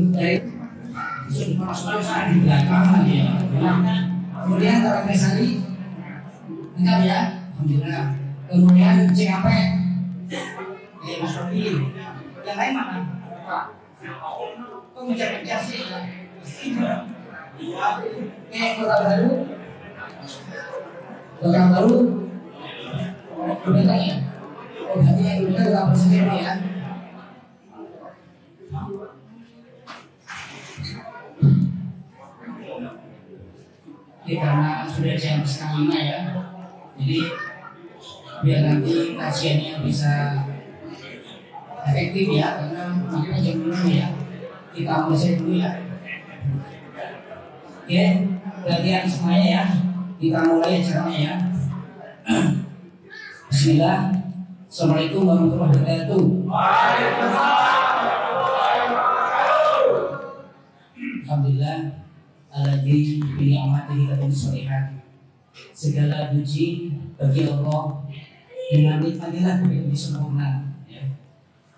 dari masuk di belakang ya. Kemudian Tarawih Sari lengkap ya, alhamdulillah. Kemudian CKP, Mas Robi, yang lain mana? Kok mengejar sih? Kota Baru, Kota Baru, udah tanya. Oh, berarti yang udah berapa sendiri ya? Jadi karena sudah jam 4:30 ya, jadi biar nanti kajiannya bisa efektif ya, karena makanya jam 6 ya, kita mulai dulu ya. Oke, latihan semuanya ya, kita mulai acaranya ya. Bismillah. Assalamualaikum warahmatullahi wabarakatuh. Alhamdulillah. Alladzi bi ni'matihi tatimmu shalihat. Segala puji bagi Allah, dengan nikmat-Nya kita sempurna ya.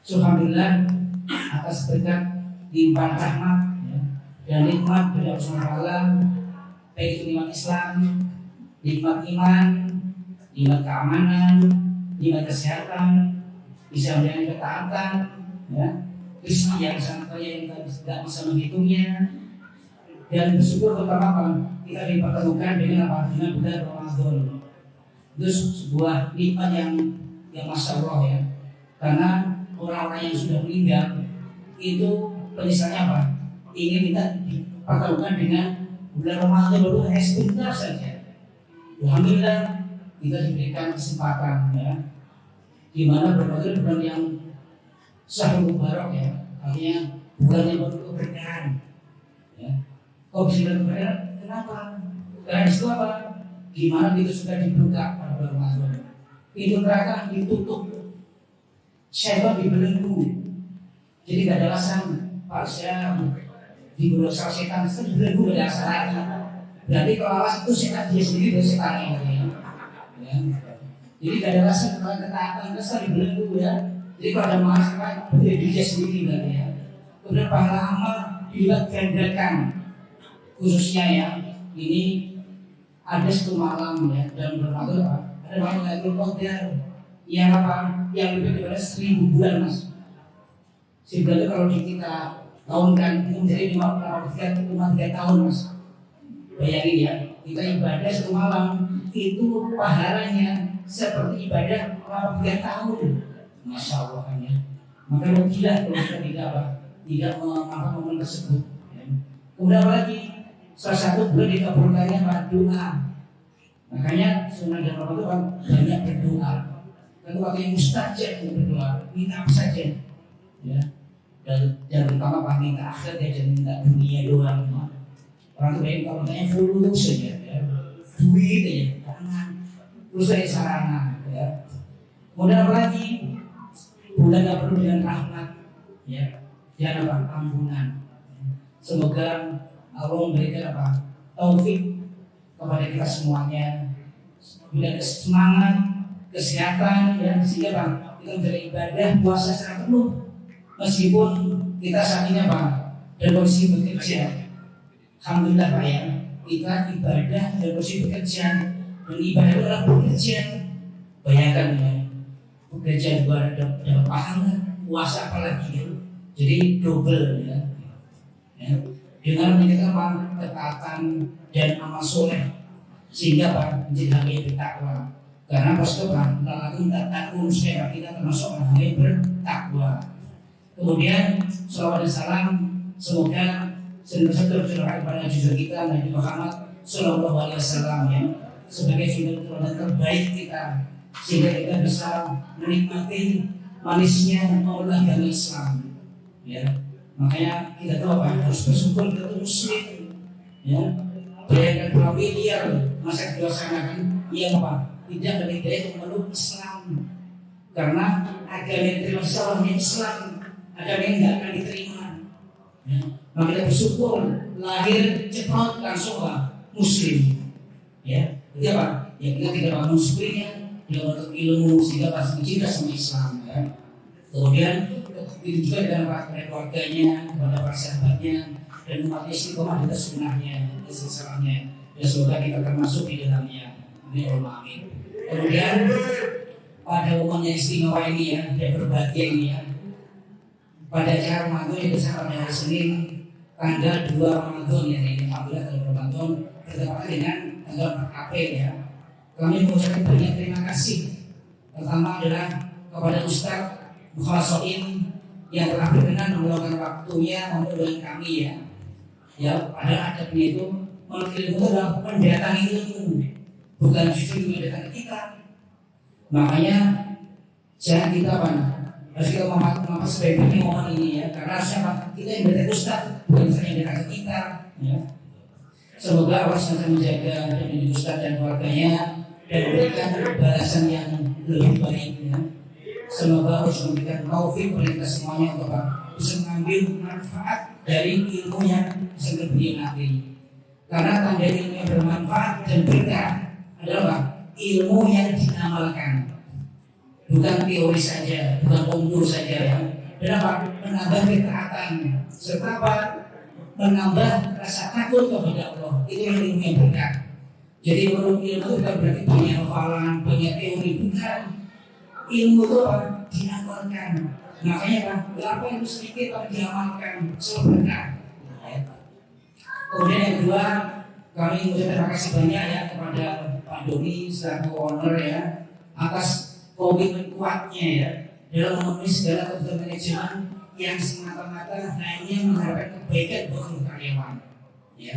Alhamdulillah atas berkat limpahan rahmat ya, dan nikmat dari Allah Subhanahu wa taala, baik itu nikmat Islam, nikmat iman, nikmat keamanan, nikmat kesehatan, bisa menjadi ketaatan ya, rezeki yang sampai yang tidak bisa menghitungnya. Dan bersyukur pertama apa? Kita dipertemukan dengan apa? Dengan bulan Ramadan. Itu sebuah nikmat yang masya Allah ya. Karena orang-orang yang sudah meninggal itu penyesalannya apa? Ingin kita dipertemukan dengan bulan Ramadan baru sebentar saja. Alhamdulillah kita diberikan kesempatan ya. Di mana berbagai bulan yang syahrul mubarak ya. Artinya bulan yang penuh keberkahan. Ya. Kok bisa berkenan? Kenapa? Karena itu apa? Gimana itu sudah dibuka pada bulan Ramadan. Itu neraka ditutup, syaitan dibelenggu. Jadi gak ada alasan Pak saya dibelenggu sama setan, itu dibelenggu gak ada alasan lagi. Berarti kalau alasan itu setan dia sendiri dari setan ya. Jadi gak ada alasan kalau ketaatan kesal dibelenggu ya. Jadi kalau ada masalah berarti dia sendiri berarti ya. Kemudian pahala amal dilipat gandakan. Khususnya ya, ini ada satu malam ya, dan bermakna apa? Ada malam Lailatul Qadar yang apa? Yang lebih daripada 1000 bulan mas. 1000 bulan itu kalau kita tahunkan itu menjadi 53 tahun mas. Bayangin ya, kita ibadah satu malam itu pahalanya seperti ibadah 53 tahun. Masya Allah kan ya. Maka rugilah kalau kita tidak memaafkan momen tersebut. Ya. Kemudian lagi salah satu bulan dikabulkannya pada doa. Makanya sunnah dan Ramadan itu banyak berdoa. Lalu waktu yang mustajab untuk berdoa, minta apa saja. Ya. Dan terutama pak minta akhirat ya, jangan minta dunia doang. Orang tuh baik kalau tanya fulus saja, ya. Duit aja, jangan. Terus saya sarana. Ya. Kemudian apa lagi? Bulan yang penuh dengan rahmat, ya. Dan apa? Ampunan. Semoga Allah memberikan apa? Taufik kepada kita semuanya, memberikan semangat, kesehatan, ya, sehingga apa? Kita menjadi ibadah puasa secara penuh, meskipun kita saat ini apa? Dan posisi bekerja. Alhamdulillah Pak ya, kita ibadah dan posisi bekerja, dan ibadah itu adalah bekerja. Bayangkan ya, bekerja juga ada pahala, puasa apalagi ya. Jadi double ya. Ya. Dengan meningkatkan apa? Ketaatan dan amal soleh, sehingga apa? Menjadi hamba yang bertakwa. Karena Rasulullah melakukan takwa supaya kita termasuk hamba yang bertakwa. Kemudian salawat dan salam semoga senantiasa tercurahkan kepada junjungan kita Nabi Muhammad Sallallahu Alaihi Wasallam ya, sebagai junjungan terbaik kita, sehingga kita bisa menikmati manisnya Allah agama Islam ya. Makanya kita tahu apa? Harus bersyukur kita muslim ya. Bayangkan berapa miliar masa dilaksanakan yang apa? Tidak ada hidayah untuk memeluk Islam. Karena agama yang diterima salahnya Islam, agama yang tidak akan diterima ya. Maka kita bersyukur lahir cepat langsung muslim ya. Jadi apa? Ya kita tidak bangun muslimnya, tidak untuk ilmu sehingga pasti cinta sama Islam ya. Kemudian itu juga dalam kepada keluarganya, kepada para sahabatnya, dan umat istiqomah di atas sunnahnya, dan sesalahnya. Dan semoga kita termasuk di dalamnya. Amin. Kemudian pada momen yang istimewa ini ya, dan berbahagia ini ya, pada acara Ramadan yang besar pada hari Senin tanggal 2 Ramadan ya, ini alhamdulillah tanggal Ramadan bertepatan dengan tanggal April ya. Kami mengucapkan banyak terima kasih. Pertama adalah kepada Ustaz Mukhasoin yang telah berkenan meluangkan waktunya untuk dengan kami ya. Ya, pada adabnya itu menuntut ilmu adalah mendatangi ilmu, bukan justru mendatangi kita. Makanya jangan kita harus kita memahami sebaik-baiknya momen ini ya. Karena siapa kita yang mendatangi Ustaz, bukan Ustaz yang datang ke kita. Ya. Semoga Allah senantiasa menjaga dan melindungi Ustaz dan keluarganya dan memberikan balasan yang lebih baik ya. Semoga Allah memberikan taufik kepada kita semuanya untuk bisa mengambil manfaat dari ilmu yang bisa beliau nanti. Karena tanda ilmu yang bermanfaat dan berkah adalah ilmu yang dinamalkan, bukan teori saja, bukan umur saja ya. Dan menambah ketaatan serta menambah rasa takut kepada Allah. Itu yang ilmu yang berkah. Jadi menurut ilmu bukan berarti banyak hafalan, banyak teori, bukan. Ilmu itu diamalkan. Makanya apa yang sedikit tapi diamalkan selalu berkah. Kemudian yang kedua, kami mengucapkan terima kasih banyak ya kepada Pak Doni selaku owner ya atas komitmen kuatnya ya dalam memenuhi segala kebutuhan manajemen yang semata-mata hanya mengharapkan kebaikan buat seluruh karyawan. Ya,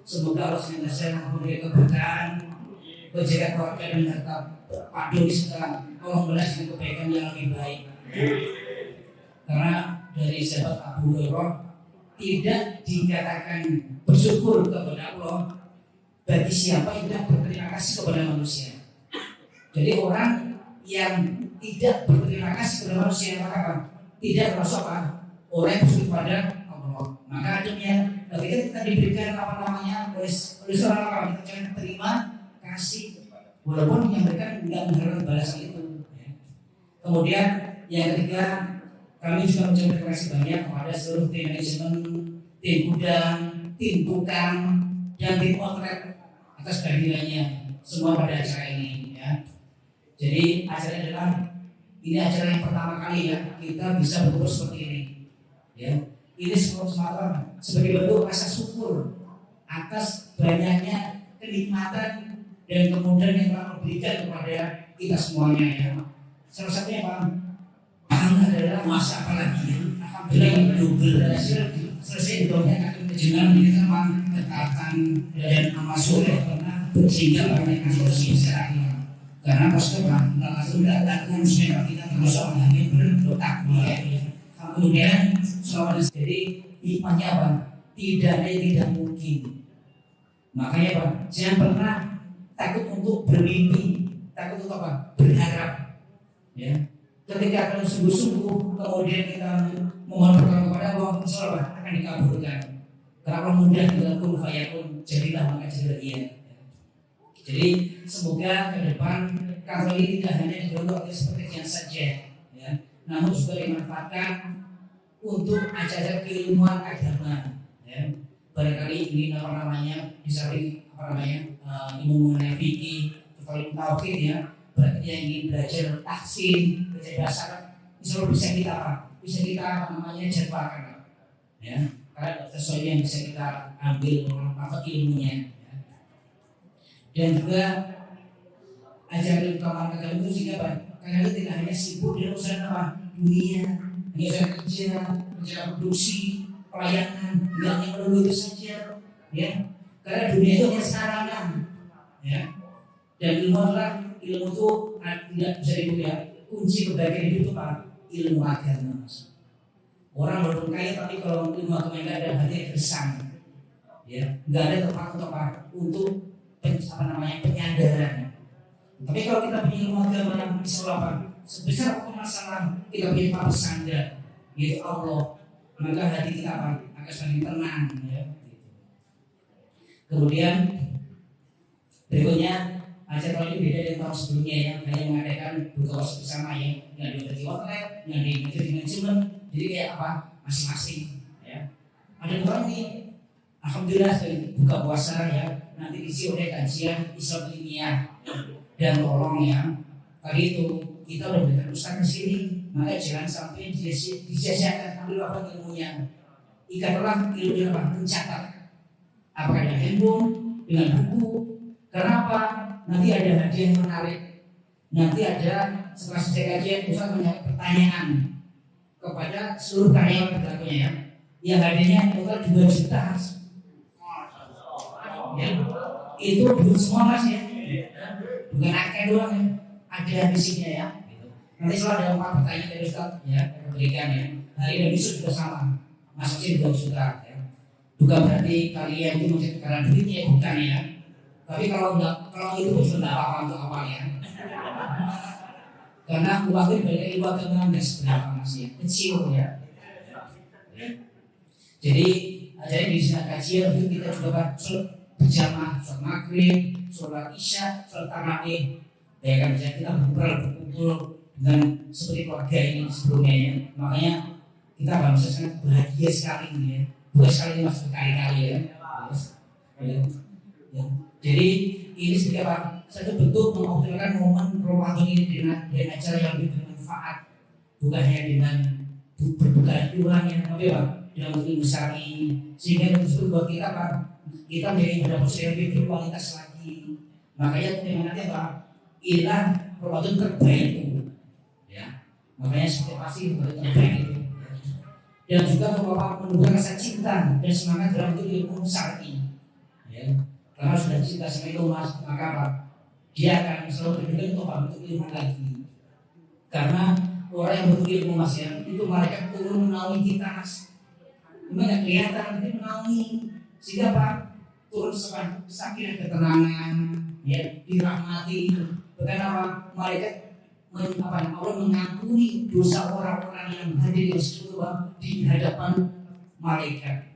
semoga Allah senantiasa memberikan keberkahan, menjaga keluarga dan harta Pak Doni setelah Allah membalas dengan kebaikan yang lebih baik. Karena dari sahabat Abu Hurairah tidak dikatakan bersyukur kepada Allah bagi siapa yang tidak berterima kasih kepada manusia. Jadi orang yang tidak berterima kasih kepada manusia maka tidak termasuk orang yang bersyukur kepada Allah. Maka adanya ketika kita diberikan oleh seorang orang kita jangan terima kasih walaupun yang mereka tidak mengharapkan balasan itu. Kemudian yang ketiga, kami juga mengucapkan terima kasih banyak kepada seluruh tim manajemen, tim gudang, tim tukang, dan tim outlet atas kehadirannya semua pada acara ini ya. Jadi acara ini acara yang pertama kali ya kita bisa berkumpul seperti ini ya. Ini semata sebagai bentuk rasa syukur atas banyaknya kenikmatan dan kemudian yang telah diberikan kepada kita semuanya ya. Salah satunya adalah masa apalagi ya. Alhamdulillah yang double selesai doanya akan kejengan ini kan ketatan dan amal soleh karena sehingga banyak kasus bisa karena pasti langsung datang muslim kita termasuk orang yang berdotak ya. Kemudian selama jadi hikmahnya apa? Tidak ada yang tidak mungkin. Makanya jangan pernah takut untuk bermimpi, takut untuk berharap ya. Ketika kalian sungguh-sungguh kemudian kita memohon pertolongan kepada Allah, insyaallah akan dikabulkan. Karena Allah mudah dalam kun fayakun, jadilah maka jadilah ia. Jadi semoga ke depan kantor ini tidak hanya dibentuk seperti yang saja, ya, namun juga dimanfaatkan untuk acara keilmuan agama. Ya. Barangkali ini namanya bisa ilmu mengenai fikih, ilmu tauhid ya. Berarti yang ingin belajar tahsin, belajar dasar, bisa kita jadwalkan, ya. Karena sesuatu yang bisa kita ambil apa ilmunya. Ya. Dan juga ajaran kawan agama itu sehingga karena kita tidak hanya sibuk dengan usaha dunia, hanya usaha kerja produksi, pelayanan, tidak hanya melulu itu saja, ya. Karena dunia itu hanya sarana, ya. Dan ilmu itu tidak bisa dibuka. Kunci kebahagiaan hidup itu ilmu agama. Orang walaupun kaya tapi kalau ilmu agama nggak ada hati gersang, ya, nggak ada tempat untuk penyandaran. Tapi kalau kita punya ilmu agama yang sebesar apapun masalah kita punya pesanda, yaitu Allah, maka hati kita akan semakin tenang. Ya. Kemudian berikutnya acara ini beda dari tahun sebelumnya yang hanya mengadakan buka puasa bersama yang di outlet, yang di manajemen Jadi kayak apa? Masing-masing ya. Ada orang nih, alhamdulillah dari buka puasa ya, nanti diisi oleh kajian Islam ilmiah dan tolong ya. Kali itu kita udah berikan ustaz ke sini, maka jangan sampai disia-siakan ambil apa ilmunya. Ikatlah ilmu apa? Mencatat. Apakah dengan handphone, dengan buku? Karena apa? Nanti ada hadiah yang menarik. Nanti ada setelah selesai kajian ustaz menjawab pertanyaan kepada seluruh karyawan berlakunya ya. Yang hadiahnya total 2 juta mas. Ya. Itu duit semua mas ya. Bukan akeh doang ya. Ada visinya ya. Nanti selalu ada 4 pertanyaan dari Ustaz ya, yang berikan ya. Hari ini besok juga sama. Masuknya 2 juta ya. Bukan berarti kalian itu mencari karena duitnya bukan ya. Tapi kalau itu pun sudah apa-apa untuk awal ya. Karena uang itu beda uang dengan seberapa mas ya. Kecil ya. Jadi di sana kajian itu kita juga sholat berjamaah, sholat maghrib, sholat isya, sholat tarawih. Ya kan kita berkumpul dengan seperti keluarga ini sebelumnya ya. Makanya kita bangsa sangat bahagia sekali ya. Bukan sekali mas berkali-kali ya. Jadi ini sebagai apa? Satu bentuk mengoptimalkan momen Ramadan ini dengan acara yang lebih bermanfaat, bukan hanya dengan berbuka ulang yang tapi apa? Yang lebih besar ini, sehingga itu buat kita apa? Kita menjadi pada posisi yang lebih berkualitas lagi. Makanya nanti apa? Inilah Ramadan terbaikku, ya. Makanya setiap pasti Ramadan terbaik itu. Dan juga membawa menumbuhkan rasa cinta dan semangat dalam ilmu syar'i, ya. Karena sudah cinta sama ilmu maka apa? Dia akan selalu berdekat untuk ilmu lagi. Karena orang yang berusaha ilmu mas ya, itu malaikat turun menaungi kita mas. Gimana kelihatan dia menaungi sehingga apa? Turun sakit ketenangan, ya dirahmati. Bukan apa? Malaikat Allah mengampuni dosa orang-orang yang hadir di hadapan malaikat.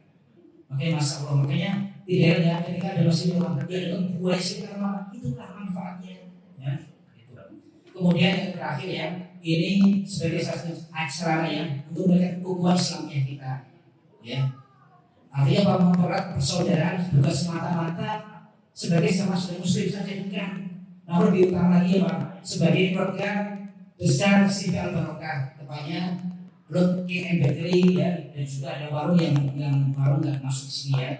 Makanya masya Allah, makanya tidak ada ketika ada masih orang dia dengan buah sih karena itulah manfaatnya. Ya, gitu. Kemudian yang terakhir ya, ini sebagai satu acara ya untuk melihat ukhuwah Islamnya kita. Ya, artinya bahwa mempererat persaudaraan bukan semata-mata sebagai sama muslim saja bukan, namun diutamakan lagi ya sebagai program besar CV Al-Barokah, tepatnya Blood King and ya, dan juga ada warung yang warung nggak masuk di sini ya.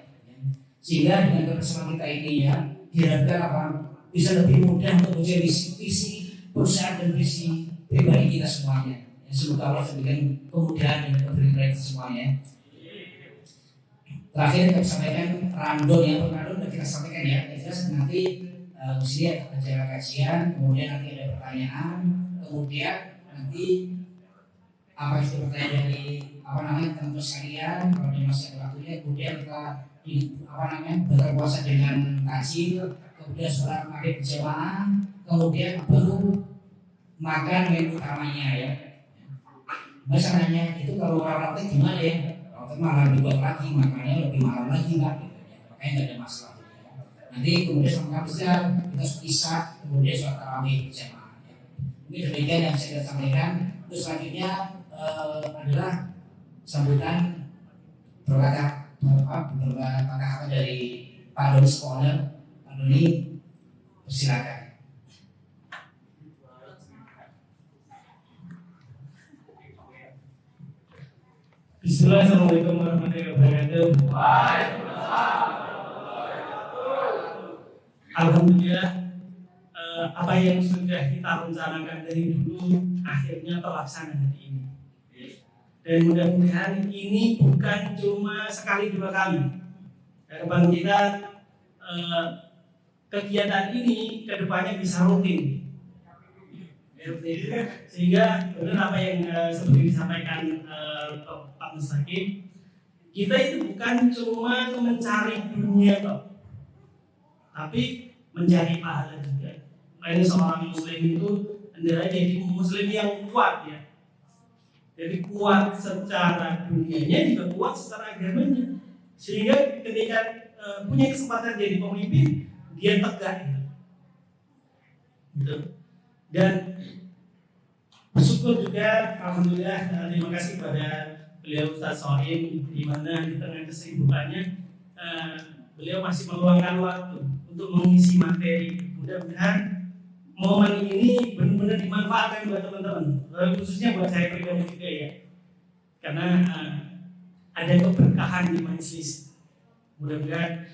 Sehingga dengan kebersamaan kita ini ya diharapkan apa bisa lebih mudah untuk menjadi visi perusahaan dan visi pribadi kita semuanya. Ya, semoga Allah memberikan kemudahan dan keberkahan kita semuanya. Terakhir kita sampaikan random ya, random sudah kita sampaikan ya. Jelas nanti mesti ada acara kajian, kemudian nanti ada pertanyaan, kemudian nanti apa itu pertanyaan dari teman-teman sekalian, kalau dia masih ada waktunya, kemudian kita buka puasa dengan takjil, kemudian sholat maghrib berjamaah, kemudian baru makan menu utamanya ya. Masalahnya itu kalau orang itu gimana ya? Malah dibuat lagi, makannya lebih malam lagi lah gitu ya. Makanya nggak ada masalah ya. Nanti kemudian sama bisa kita isya, kemudian sholat tarawih berjamaah ya. Ini demikian yang saya sampaikan. Terus selanjutnya adalah sambutan beberapa kata dari Pak Doni Scholar. Pak Doni silakan. Bismillahirrahmanirrahim warahmatullahi wabarakatuh. Alhamdulillah apa yang sudah kita rencanakan dari dulu akhirnya terlaksana hari ini. Dan mudah-mudahan ini bukan cuma sekali dua kali. Harapan kita kegiatan ini kedepannya bisa rutin. Sehingga benar apa yang seperti disampaikan Pak Mustaqim, kita itu bukan cuma mencari dunia toh, tapi mencari pahala juga. Makanya seorang muslim itu adalah jadi muslim yang kuat ya. Jadi kuat secara dunianya juga kuat secara agamanya. Sehingga ketika punya kesempatan jadi pemimpin, dia tegak gitu. Dan Bersyukur juga, alhamdulillah, terima kasih kepada beliau Ustaz Sohim, di mana di tengah kesibukannya beliau masih meluangkan waktu untuk mengisi materi. Mudah-mudahan momen ini benar-benar dimanfaatkan buat teman-teman, khususnya buat saya pribadi juga ya, karena ada keberkahan di majelis. Mudah-mudahan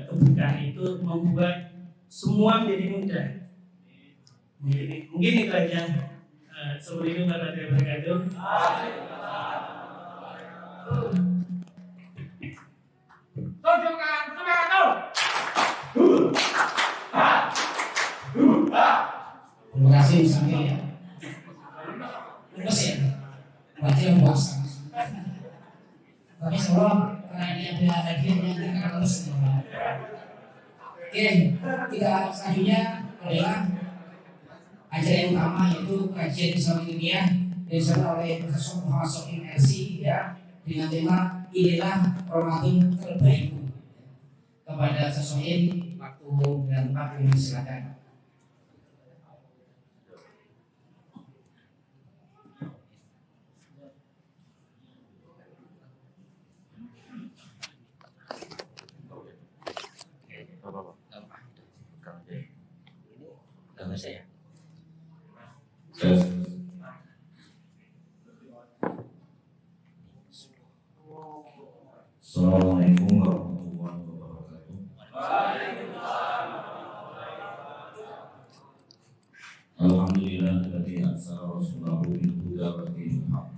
keberkahan itu membuat semua menjadi mudah. Mungkin itu aja. Seperti itu warahmatullahi wabarakatuh. Tunjukkan semangat. Terima kasih misalnya ya. Terus ya, berarti yang puasa. Tapi sebelum karena ini ada hadiah yang kita terus. Oke, kita selanjutnya adalah acara yang utama yaitu kajian Islam Dunia yang disampaikan oleh Profesor Muhammad Sohim LC ya, dengan tema inilah Ramadan terbaikku. Kepada Sohim waktu dan tempat yang silakan. Gambar saya. Assalamualaikum warahmatullahi wabarakatuh. Alhamdulillahilladzi arsala rasulahu bil huda wa dinil haqq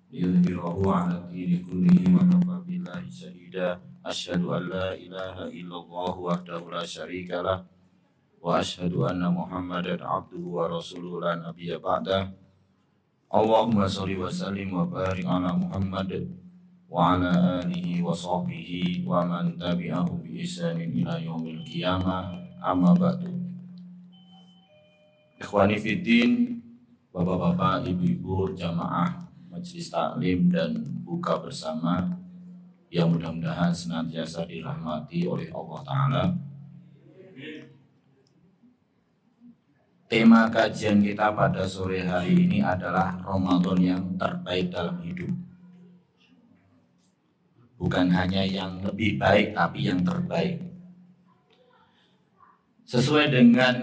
liyudhhirahu 'ala dini kullihi wa kafa billahi shahida. Asyhadu an la ilaha illallah wahdahu la syarika lah wa asyhadu anna Muhammadan abduhu wa rasuluhu la nabiyya ba'dah. Allahumma shalli wa sallim wa barik ala Muhammad wa ala alihi wa sahbihi wa man tabi'ahu bi ihsanin ila yaumil qiyamah, amma ba'du. Ikhwani fiddin, bapak-bapak, ibu-ibu, jamaah majelis taklim dan buka bersama yang mudah-mudahan senantiasa dirahmati oleh Allah Ta'ala. Tema kajian kita pada sore hari ini adalah Ramadan yang terbaik dalam hidup. Bukan hanya yang lebih baik, tapi yang terbaik. Sesuai dengan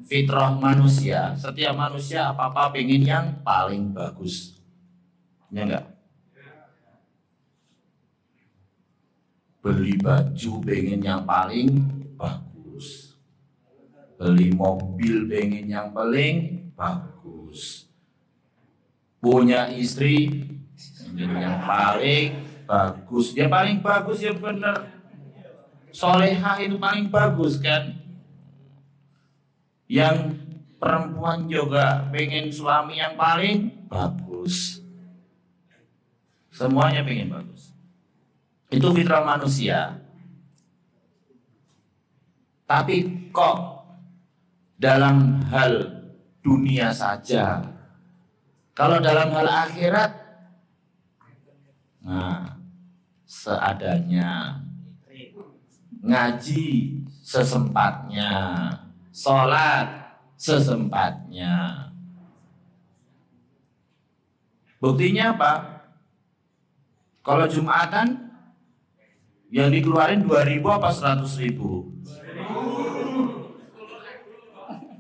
fitrah manusia, setiap manusia apa-apa pengen yang paling bagus. Ya enggak? Beli baju pengen yang paling bagus. Beli mobil pengen yang paling bagus. Punya istri pengen yang paling bagus. Dia paling bagus ya bener. Solehah itu paling bagus kan. Yang perempuan juga pengen suami yang paling bagus. Semuanya pengen bagus. Itu fitrah manusia. Tapi kok dalam hal dunia saja, kalau dalam hal akhirat, nah, seadanya, ngaji sesempatnya, sholat sesempatnya. Buktinya apa? Kalau Jumatan yang dikeluarin 2.000 apa 100.000?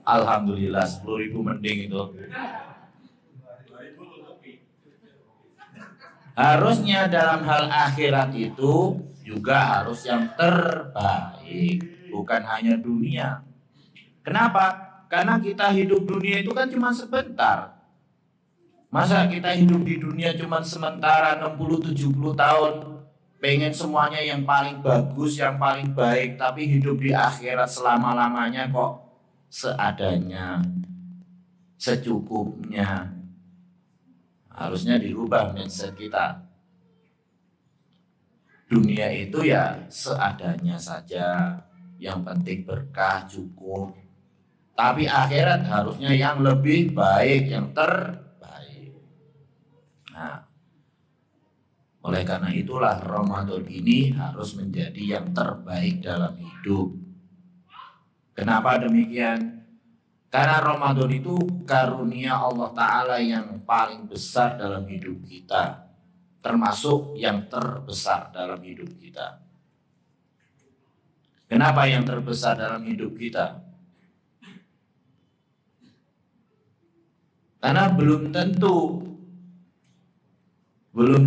Alhamdulillah 10.000 mending itu. Harusnya dalam hal akhirat itu juga harus yang terbaik, bukan hanya dunia. Kenapa? Karena kita hidup dunia itu kan cuma sebentar. Masa kita hidup di dunia cuma sementara 60-70 tahun, pengen semuanya yang paling bagus, yang paling baik, tapi hidup di akhirat selama-lamanya kok seadanya, secukupnya. Harusnya dirubah mindset kita. Dunia itu ya seadanya saja, yang penting berkah, cukup. Tapi akhirat harusnya yang lebih baik, yang terbaik. Nah, oleh karena itulah Ramadan ini harus menjadi yang terbaik dalam hidup. Kenapa demikian? Karena Ramadan itu karunia Allah Ta'ala yang paling besar dalam hidup kita, termasuk yang terbesar dalam hidup kita. Kenapa yang terbesar dalam hidup kita? Karena belum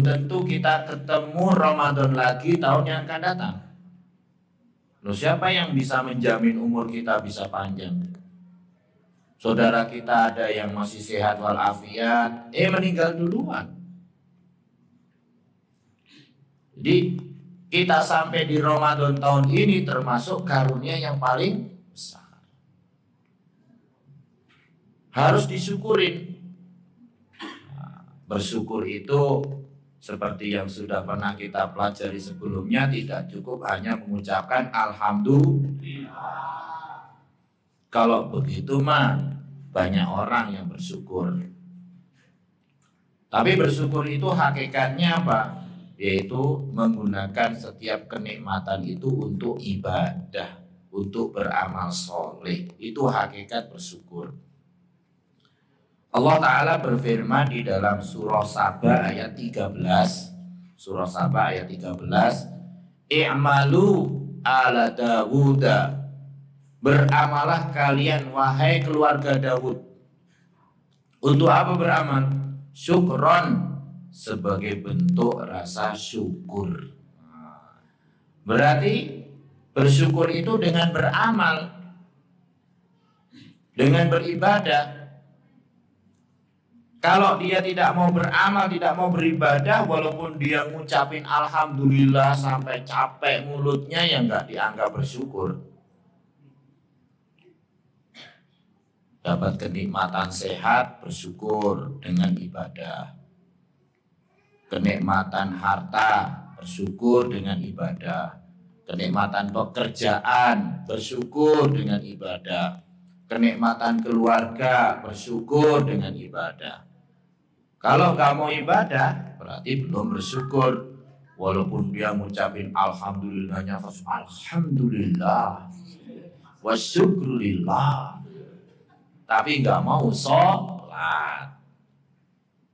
tentu kita ketemu Ramadan lagi tahun yang akan datang. Loh, siapa yang bisa menjamin umur kita bisa panjang? Saudara kita ada yang masih sehat walafiat, meninggal duluan. Jadi kita sampai di Ramadan tahun ini termasuk karunia yang paling besar. Harus disyukurin. Bersyukur itu seperti yang sudah pernah kita pelajari sebelumnya, tidak cukup hanya mengucapkan alhamdulillah. Kalau begitu mah banyak orang yang bersyukur. Tapi bersyukur itu hakikatnya apa? Yaitu menggunakan setiap kenikmatan itu untuk ibadah, untuk beramal soleh. Itu hakikat bersyukur. Allah Ta'ala berfirman di dalam surah Saba ayat 13. Surah Saba ayat 13. I'malu ala Dawuda. Beramalah kalian wahai keluarga Daud. Untuk apa beramal? Syukron, sebagai bentuk rasa syukur. Berarti bersyukur itu dengan beramal, dengan beribadah. Kalau dia tidak mau beramal, tidak mau beribadah, walaupun dia ngucapin alhamdulillah sampai capek mulutnya, ya nggak dianggap bersyukur. Dapat kenikmatan sehat, bersyukur dengan ibadah. Kenikmatan harta, bersyukur dengan ibadah. Kenikmatan pekerjaan, bersyukur dengan ibadah. Kenikmatan keluarga, bersyukur dengan ibadah. Kalau nggak mau ibadah, berarti belum bersyukur. Walaupun dia ngucapin alhamdulillahnya, alhamdulillah wa syukurillah, tapi nggak mau sholat,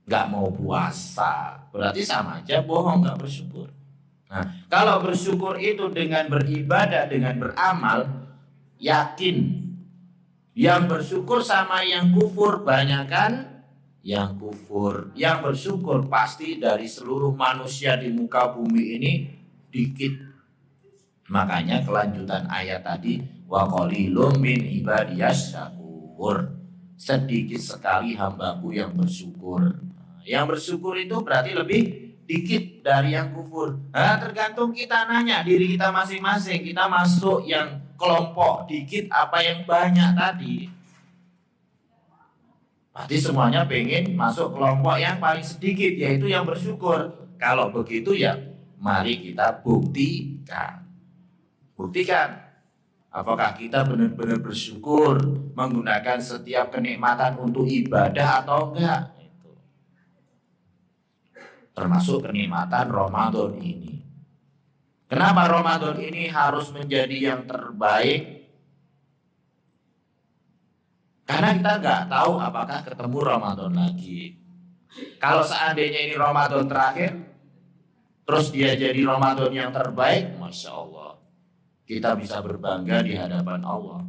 nggak mau puasa, berarti sama aja bohong, nggak bersyukur. Nah, kalau bersyukur itu dengan beribadah, dengan beramal, yakin yang bersyukur sama yang kufur banyakan yang kufur. Yang bersyukur pasti dari seluruh manusia di muka bumi ini dikit. Makanya kelanjutan ayat tadi, wa qalilum min ibadiyas syakur. Sedikit sekali hambaku yang bersyukur. Yang bersyukur itu berarti lebih dikit dari yang kufur. Nah, tergantung kita nanya diri kita masing-masing. Kita masuk yang kelompok dikit apa yang banyak tadi. Pasti semuanya pengen masuk kelompok yang paling sedikit, yaitu yang bersyukur. Kalau begitu ya mari kita buktikan. Buktikan. Apakah kita benar-benar bersyukur menggunakan setiap kenikmatan untuk ibadah atau enggak? Itu. Termasuk kenikmatan Ramadan ini. Kenapa Ramadan ini harus menjadi yang terbaik? Karena kita nggak tahu apakah ketemu Ramadan lagi. Kalau seandainya ini Ramadan terakhir, terus dia jadi Ramadan yang terbaik, Masya Allah, kita bisa berbangga di hadapan Allah.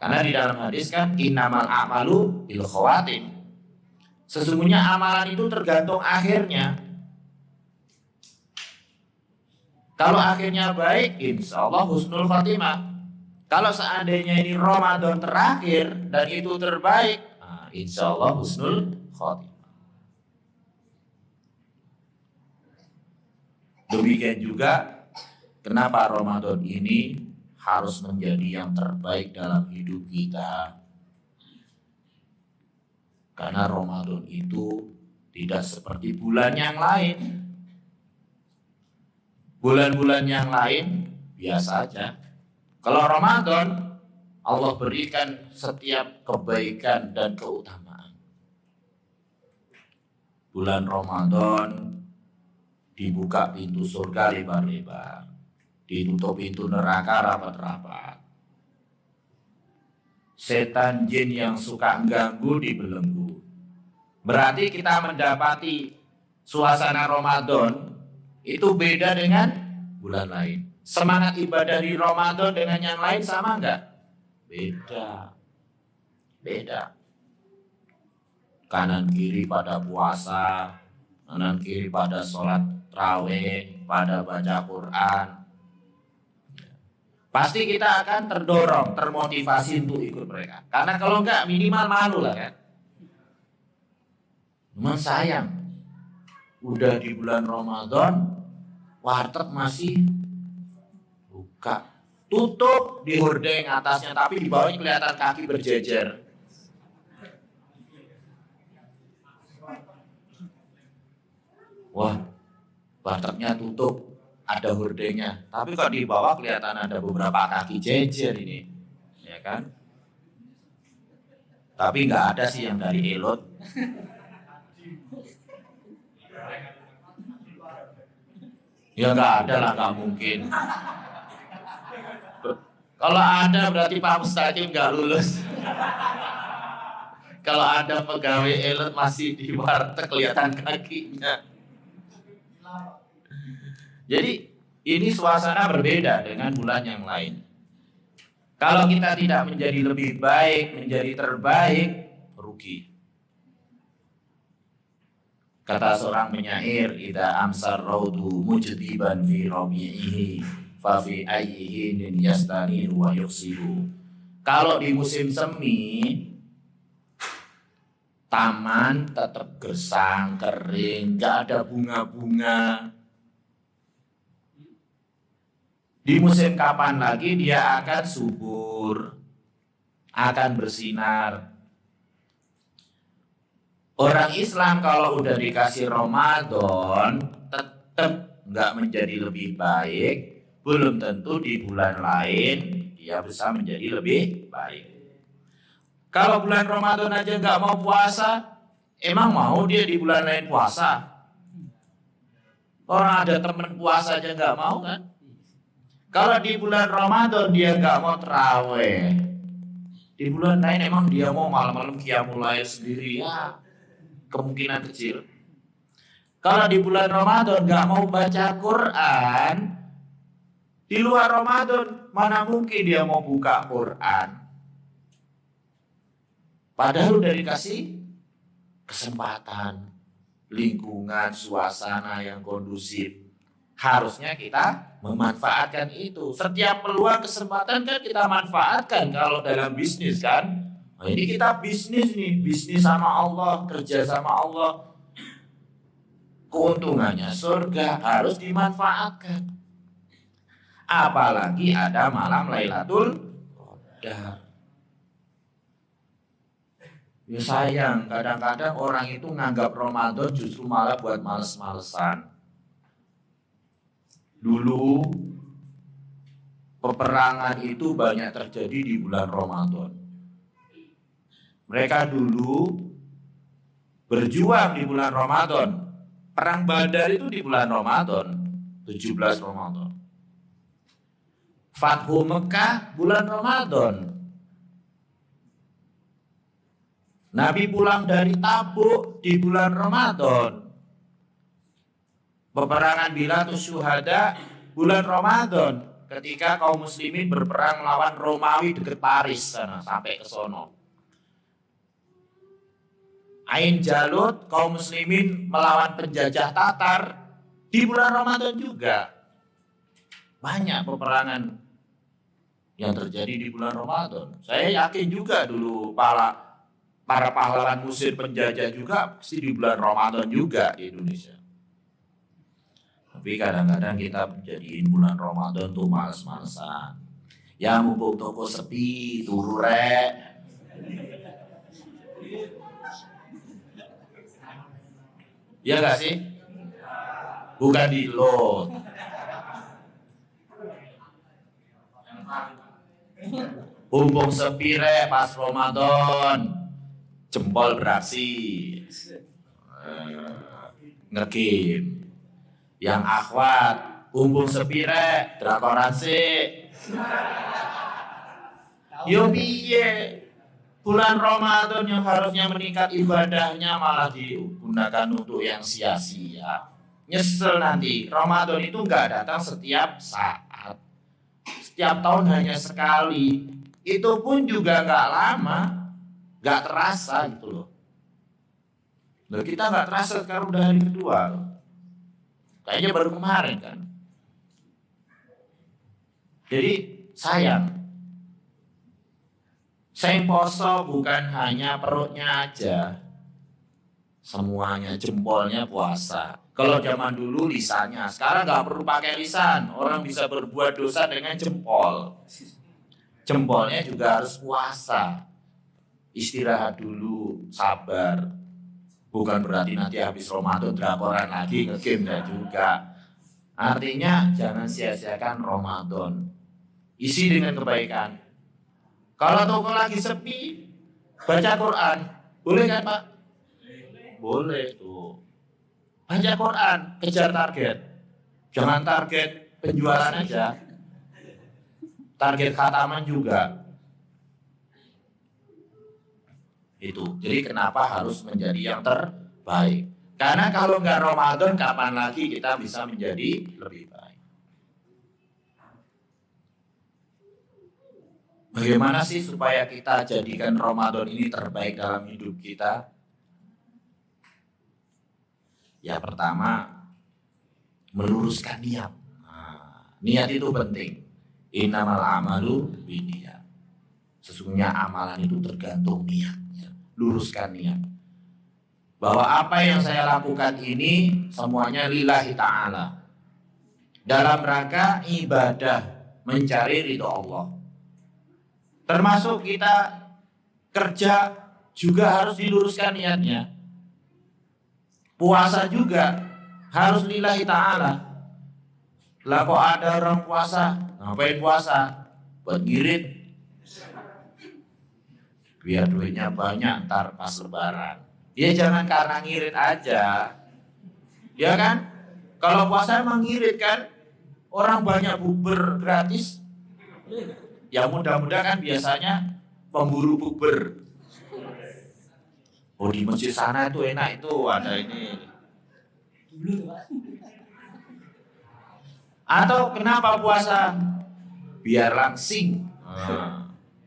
Karena di dalam hadis kan, innamal a'malu bil khawatim. Sesungguhnya amalan itu tergantung akhirnya. Kalau akhirnya baik, insya Allah husnul khatimah. Kalau seandainya ini Ramadan terakhir dan itu terbaik, insya Allah husnul khatimah. Demikian juga kenapa Ramadan ini harus menjadi yang terbaik dalam hidup kita. Karena Ramadan itu tidak seperti bulan yang lain. Bulan-bulan yang lain biasa aja. Kalau Ramadan, Allah berikan setiap kebaikan dan keutamaan. Bulan Ramadan dibuka pintu surga lebar-lebar, ditutup pintu neraka rapat-rapat. setan jin yang suka ganggu dibelenggu. Berarti kita mendapati suasana Ramadan itu beda dengan bulan lain. Semangat ibadah di Ramadan dengan yang lain sama enggak? Beda. Kanan kiri pada puasa, kanan kiri pada sholat tarawih, pada baca Quran. Pasti kita akan terdorong, termotivasi untuk ikut mereka. Karena kalau enggak minimal malu lah kan. Cuman sayang, udah di bulan Ramadan, warteg masih buka, tutup di hordeng atasnya, tapi di bawahnya kelihatan kaki berjejer. Wah, wartegnya tutup, ada hordengnya, tapi kok di bawah kelihatan ada beberapa kaki jejer ini, ya kan? Tapi nggak ada sih yang dari Elot. Ya nggak ada lah, nggak mungkin. Kalau ada berarti Pak Mustaqim nggak lulus. Kalau ada pegawai Elot masih di warteg kelihatan kakinya. Jadi ini suasana berbeda dengan bulan yang lain. Kalau kita tidak menjadi lebih baik, menjadi terbaik, rugi. Kata seorang penyair, "Idza amsar raudu mujdiban fi rabi'ihi, fa fi ayyihin yastaniru wa yuksibu." Kalau di musim semi, taman tetap gersang, kering, gak ada bunga-bunga. Di musim kapan lagi dia akan subur, akan bersinar. Orang Islam kalau udah dikasih Ramadan tetap nggak menjadi lebih baik, belum tentu di bulan lain dia bisa menjadi lebih baik. Kalau bulan Ramadan aja nggak mau puasa, emang mau dia di bulan lain puasa? Orang ada temen puasa aja nggak mau kan? Kalau di bulan Ramadan dia nggak mau terawih, di bulan lain emang dia mau malam-malam qiyamul lail sendiri ya? Kemungkinan kecil. Kalau di bulan Ramadan nggak mau baca Quran, di luar Ramadan mana mungkin dia mau buka Quran? Padahal udah dikasih kesempatan, lingkungan, suasana yang kondusif. Harusnya kita memanfaatkan itu. Setiap peluang kesempatan kan kita manfaatkan kalau dalam bisnis kan. Nah, ini kita bisnis nih, bisnis sama Allah, kerja sama Allah. Keuntungannya surga harus dimanfaatkan. Apalagi ada malam Lailatul Qadar. Ya sayang, kadang-kadang orang itu nganggap Ramadan justru malah buat males-malesan. Dulu peperangan itu banyak terjadi di bulan Ramadan. Mereka dulu berjuang di bulan Ramadan. Perang Badar itu di bulan Ramadan, 17 Ramadan. Fathu Mekah bulan Ramadan. Nabi pulang dari Tabuk di bulan Ramadan. Peperangan Bilatus Syuhada bulan Ramadan, ketika kaum muslimin berperang lawan Romawi dekat Paris sana sampai ke sono. Ain Jalut, kaum muslimin melawan penjajah Tatar di bulan Ramadan juga. Banyak peperangan yang terjadi di bulan Ramadan. Saya yakin juga dulu para pahlawan musir penjajah juga pasti di bulan Ramadan juga di Indonesia. Tapi kadang-kadang kita jadiin bulan Ramadan tuh males-malesan. Ya mumpung toko sepi, turu rek. Ya gak sih? Bukan di load. Mumpung sepi rek pas Ramadan. Jempol beraksi. Nge-game. Yang akhwat, mumpung sepi rek, drakoran sih. Yo piye, bulan Ramadan yang harusnya meningkat ibadahnya malah digunakan untuk yang sia-sia. Nyesel nanti. Ramadan itu nggak datang setiap saat. Setiap tahun hanya sekali. Itu pun juga nggak lama, nggak terasa gitu loh. Loh, kita nggak terasa sekarang udah hari kedua loh. Kayaknya baru kemarin kan. Jadi sayang. Saya poso bukan hanya perutnya aja, semuanya, jempolnya puasa. Kalau zaman dulu lisannya, sekarang nggak perlu pakai lisan, orang bisa berbuat dosa dengan jempol. Jempolnya juga harus puasa. Istirahat dulu, sabar. Bukan berarti nanti habis Ramadan drakoran lagi nge-game dan juga. Artinya jangan sia-siakan Ramadan. Isi dengan kebaikan. Kalau toko lagi sepi, baca Quran. Boleh kan Pak? Boleh tuh. Baca Quran, kejar target. Jangan target penjualan aja. Target khataman juga. Itu. Jadi kenapa harus menjadi yang terbaik? Karena kalau nggak Ramadan, kapan lagi kita bisa menjadi lebih baik? Bagaimana sih supaya kita jadikan Ramadan ini terbaik dalam hidup kita? Ya pertama, meluruskan niat. Niat itu penting. Innamal amalu binniyat. Sesungguhnya amalan itu tergantung niatnya. Luruskan niat. Bahwa apa yang saya lakukan ini semuanya lillahi ta'ala. Dalam rangka ibadah, mencari ridho Allah. Termasuk kita kerja juga harus diluruskan niatnya. Puasa juga harus lillahi ta'ala. Lah kok ada orang puasa, ngapain puasa? Buat ngirit. Biar duitnya banyak ntar pas lebaran. Ya jangan karena ngirit aja. Ya kan? Kalau puasa emang ngirit kan? Orang banyak bukber gratis. Ya mudah-mudahan kan biasanya pemburu bukber. Oh di masjid sana itu enak itu ada ini. Atau kenapa puasa? Biar langsing.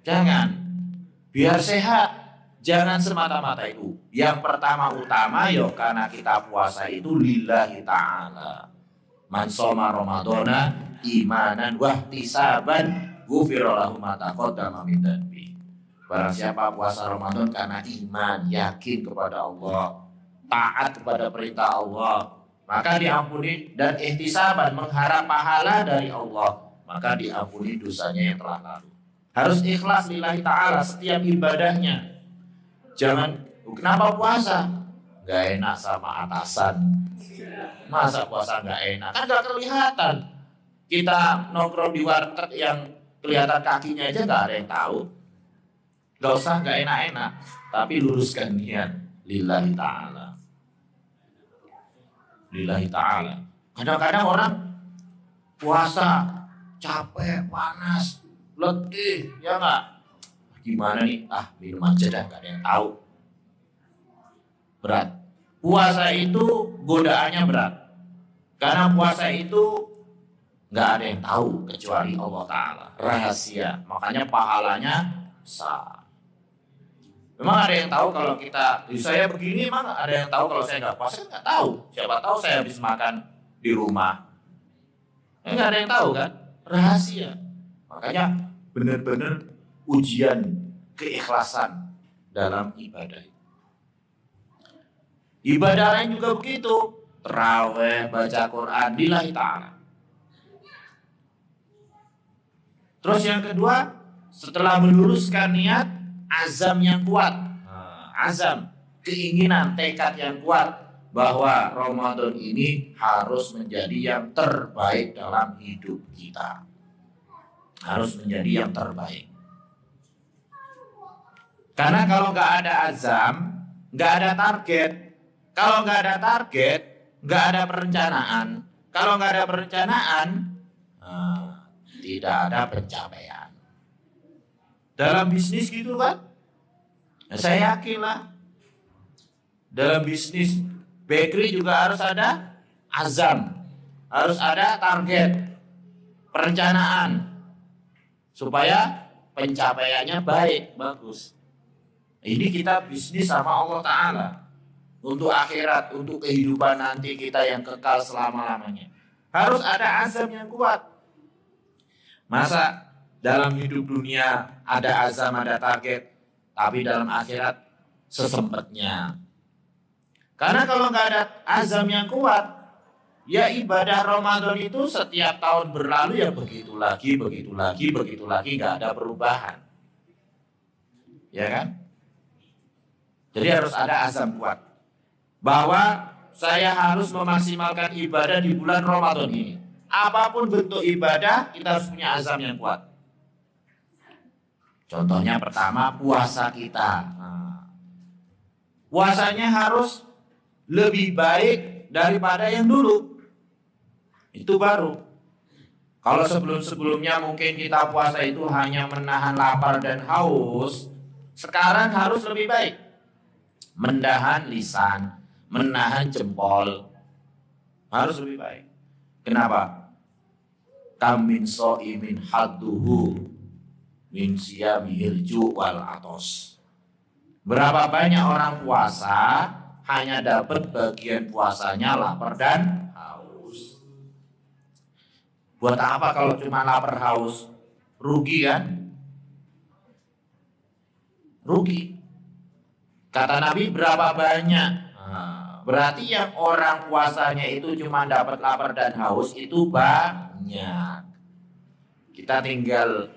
Jangan. Biar sehat. Jangan semata-mata itu. Yang pertama utama ya karena kita puasa itu lillahi ta'ala. Man shoma Ramadana imanan wahtisaban ghufira lahu ma taqaddama min dhanbi. Barang siapa puasa Ramadan karena iman, yakin kepada Allah, taat kepada perintah Allah, maka diampuni, dan ihtisaban, mengharap pahala dari Allah, maka diampuni dosanya yang telah lalu. Harus ikhlas lillahi ta'ala setiap ibadahnya. Jangan, kenapa puasa? Gak enak sama atasan. Masa puasa gak enak? Kan gak kelihatan. Kita nongkrong di warteg yang kelihatan kakinya aja gak ada yang tahu. Gak usah gak enak-enak, tapi luruskan niat lillahi ta'ala. Lillahi ta'ala. Kadang-kadang orang puasa capek, panas, letih, ya enggak? Gimana nih? Minum aja dah, gak ada yang tahu. Berat. Puasa itu godaannya berat. Karena puasa itu gak ada yang tahu kecuali Allah Ta'ala. Rahasia. Makanya pahalanya besar. Memang ada yang tahu kalau kita, saya begini, emang ada yang tahu kalau saya nggak puasa? Nggak tahu. Siapa tahu saya habis makan di rumah. Nggak ada yang tahu kan? Rahasia. Makanya benar-benar ujian keikhlasan dalam ibadah. Ibadah lain juga begitu. Tarawih, baca Quran, lillahi ta'ala. Terus yang kedua, setelah meluruskan niat, azam yang kuat. Azam, keinginan, tekad yang kuat bahwa Ramadan ini harus menjadi yang terbaik dalam hidup kita. Harus menjadi yang terbaik. Karena kalau nggak ada azam, nggak ada target. Kalau nggak ada target, nggak ada perencanaan. Kalau nggak ada perencanaan, tidak ada pencapaian. Dalam bisnis gitu kan, Nah, saya yakin lah dalam bisnis bakery juga harus ada azam, harus ada target, perencanaan supaya pencapaiannya baik, bagus. Ini kita bisnis sama Allah Ta'ala untuk akhirat, untuk kehidupan nanti kita yang kekal selama-lamanya. Harus ada azam yang kuat. Masa dalam hidup dunia ada azam, ada target, tapi dalam akhirat sesempatnya. Karena kalau nggak ada azam yang kuat, ya ibadah Ramadan itu setiap tahun berlalu ya begitu lagi, nggak ada perubahan. Ya kan? Jadi harus ada azam kuat. Bahwa saya harus memaksimalkan ibadah di bulan Ramadan ini. Apapun bentuk ibadah, kita harus punya azam yang kuat. Contohnya pertama, puasa kita. Puasanya harus lebih baik daripada yang dulu. Itu baru. Kalau sebelum-sebelumnya mungkin kita puasa itu hanya menahan lapar dan haus, sekarang harus lebih baik. Menahan lisan, menahan jempol, harus lebih baik. Kenapa? Kam min shaimin hadduhu min siyamihil ju' wal atos. Berapa banyak orang puasa hanya dapat bagian puasanya lapar dan haus. Buat apa kalau cuma lapar haus? Rugi kan? Rugi. Kata Nabi berapa banyak? Berarti yang orang puasanya itu cuma dapat lapar dan haus itu banyak. Kita tinggal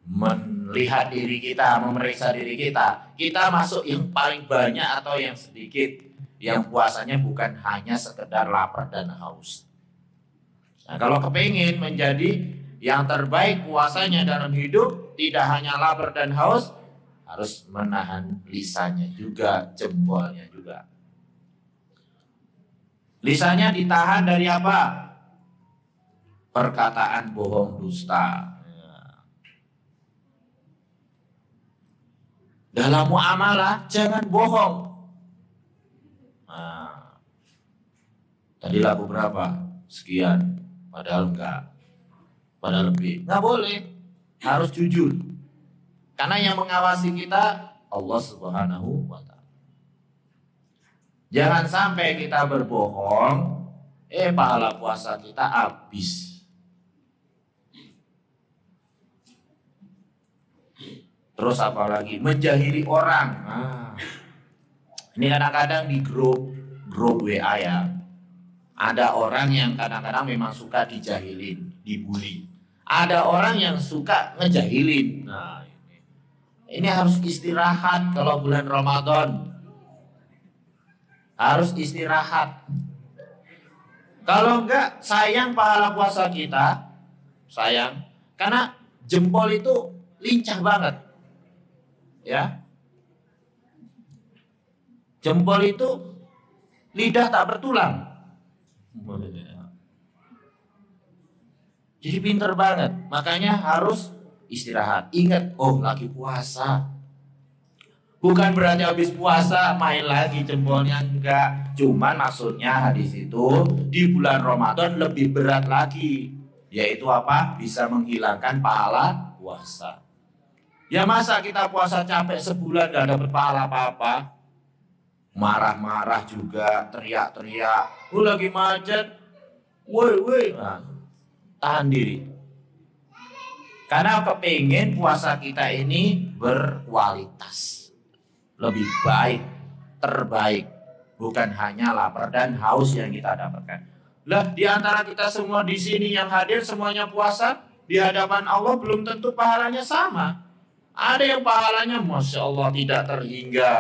melihat diri kita, memeriksa diri kita. Kita masuk yang paling banyak atau yang sedikit? Yang puasanya bukan hanya sekedar lapar dan haus. Nah, kalau kepingin menjadi yang terbaik puasanya dalam hidup, tidak hanya lapar dan haus, harus menahan lisannya juga, jempolnya juga. Lisannya ditahan dari apa? Perkataan bohong, dusta. Dalam muamalah jangan bohong. Nah, tadi laku berapa? Sekian. Padahal enggak. Padahal lebih. Enggak boleh. Harus jujur. Karena yang mengawasi kita Allah Subhanahu wa ta'ala. Jangan sampai kita berbohong, pahala puasa kita habis. Terus apalagi menjahili orang. Ini kadang-kadang di grup WA ya. Ada orang yang kadang-kadang memang suka dijahilin, dibully. Ada orang yang suka ngejahilin. Nah, ini harus istirahat kalau bulan Ramadan. Harus istirahat. Kalau enggak, sayang pahala puasa kita. Sayang. Karena jempol itu lincah banget. Ya. Jempol itu lidah tak bertulang. Jadi pinter banget. Makanya harus istirahat. Ingat, lagi puasa. Bukan berarti habis puasa main lagi jempolnya, enggak. Cuman maksudnya hadis itu di bulan Ramadan lebih berat lagi. Yaitu apa? Bisa menghilangkan pahala puasa. Ya masa kita puasa capek sebulan gak dapat pahala apa-apa? Marah-marah juga, teriak-teriak. Lagi macet. Woi. Nah, tahan diri. Karena kepingin puasa kita ini berkualitas. Lebih baik, terbaik, bukan hanya lapar dan haus yang kita dapatkan. Lah, di antara kita semua di sini yang hadir semuanya puasa, di hadapan Allah belum tentu pahalanya sama. Ada yang pahalanya Masya Allah tidak terhingga,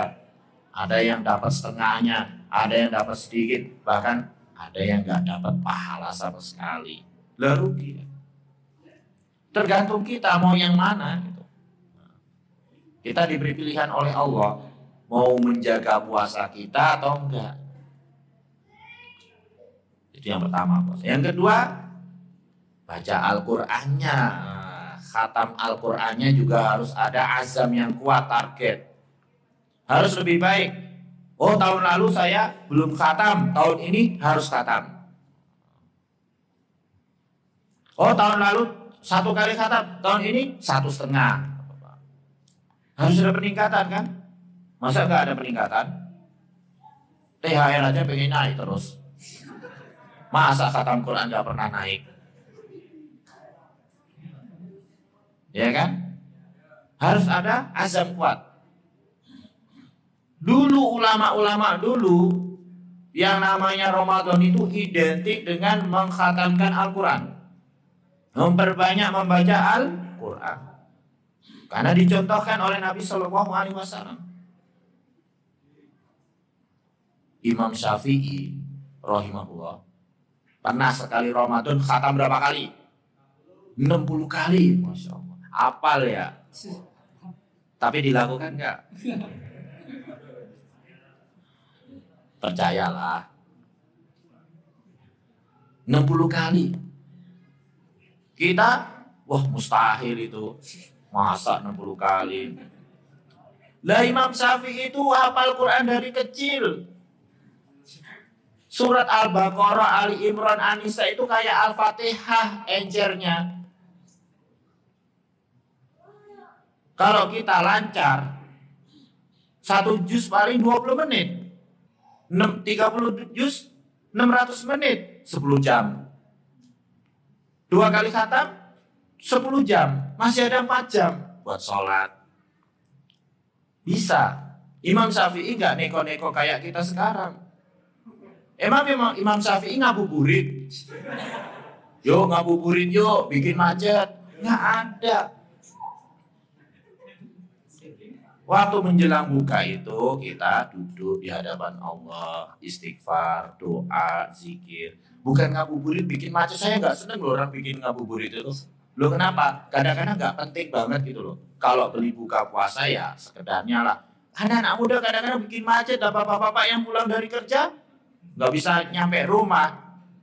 ada yang dapat setengahnya, ada yang dapat sedikit, bahkan ada yang nggak dapat pahala sama sekali. Lah, rugi. Tergantung kita mau yang mana. Kita diberi pilihan oleh Allah mau menjaga puasa kita atau enggak. Itu yang pertama. Yang kedua, baca Al-Qur'annya. Khatam Al-Qur'annya juga harus ada azam yang kuat, target. Harus lebih baik. Oh, tahun lalu saya belum khatam, tahun ini harus khatam. Oh, tahun lalu 1 kali khatam, tahun ini 1,5. Harus ada peningkatan kan? Masa nggak ada peningkatan? THR aja pengen naik terus. Masa khatam Quran nggak pernah naik? Ya kan? Harus ada azam kuat. Dulu ulama-ulama dulu yang namanya Ramadan itu identik dengan mengkhatamkan Al-Quran, memperbanyak membaca Al-Quran, karena dicontohkan oleh Nabi Shallallahu Alaihi Wasallam. Imam Syafi'i rahimahullah pernah sekali Ramadan khatam berapa kali? 60 kali, masya Allah. Apal ya? Tapi dilakukan nggak? Percayalah, 60 kali. Kita, wah mustahil itu. Masa 60 kali? Lah Imam Syafi'i itu hafal Quran dari kecil. Surat Al-Baqarah, Ali Imran, An-Nisa itu kayak Al-Fatihah encernya. Kalau kita lancar, 1 juz paling 20 menit. 30 juz 600 menit, 10 jam. 2 kali khatam 10 jam, masih ada 4 jam buat sholat. Bisa. Imam Syafi'i nggak neko-neko kayak kita sekarang. Emang Imam Syafi'i ngabuburit? Yuk ngabuburit yuk, bikin macet. Nggak ada. Waktu menjelang buka itu kita duduk di hadapan Allah, istighfar, doa, zikir. Bukan ngabuburit bikin macet. Saya nggak seneng loh orang bikin ngabuburit itu. Loh kenapa? Kadang-kadang nggak penting banget gitu loh. Kalau beli buka puasa ya sekedarnya lah. Anak-anak muda kadang-kadang bikin macet. Bapak-bapak yang pulang dari kerja nggak bisa nyampe rumah.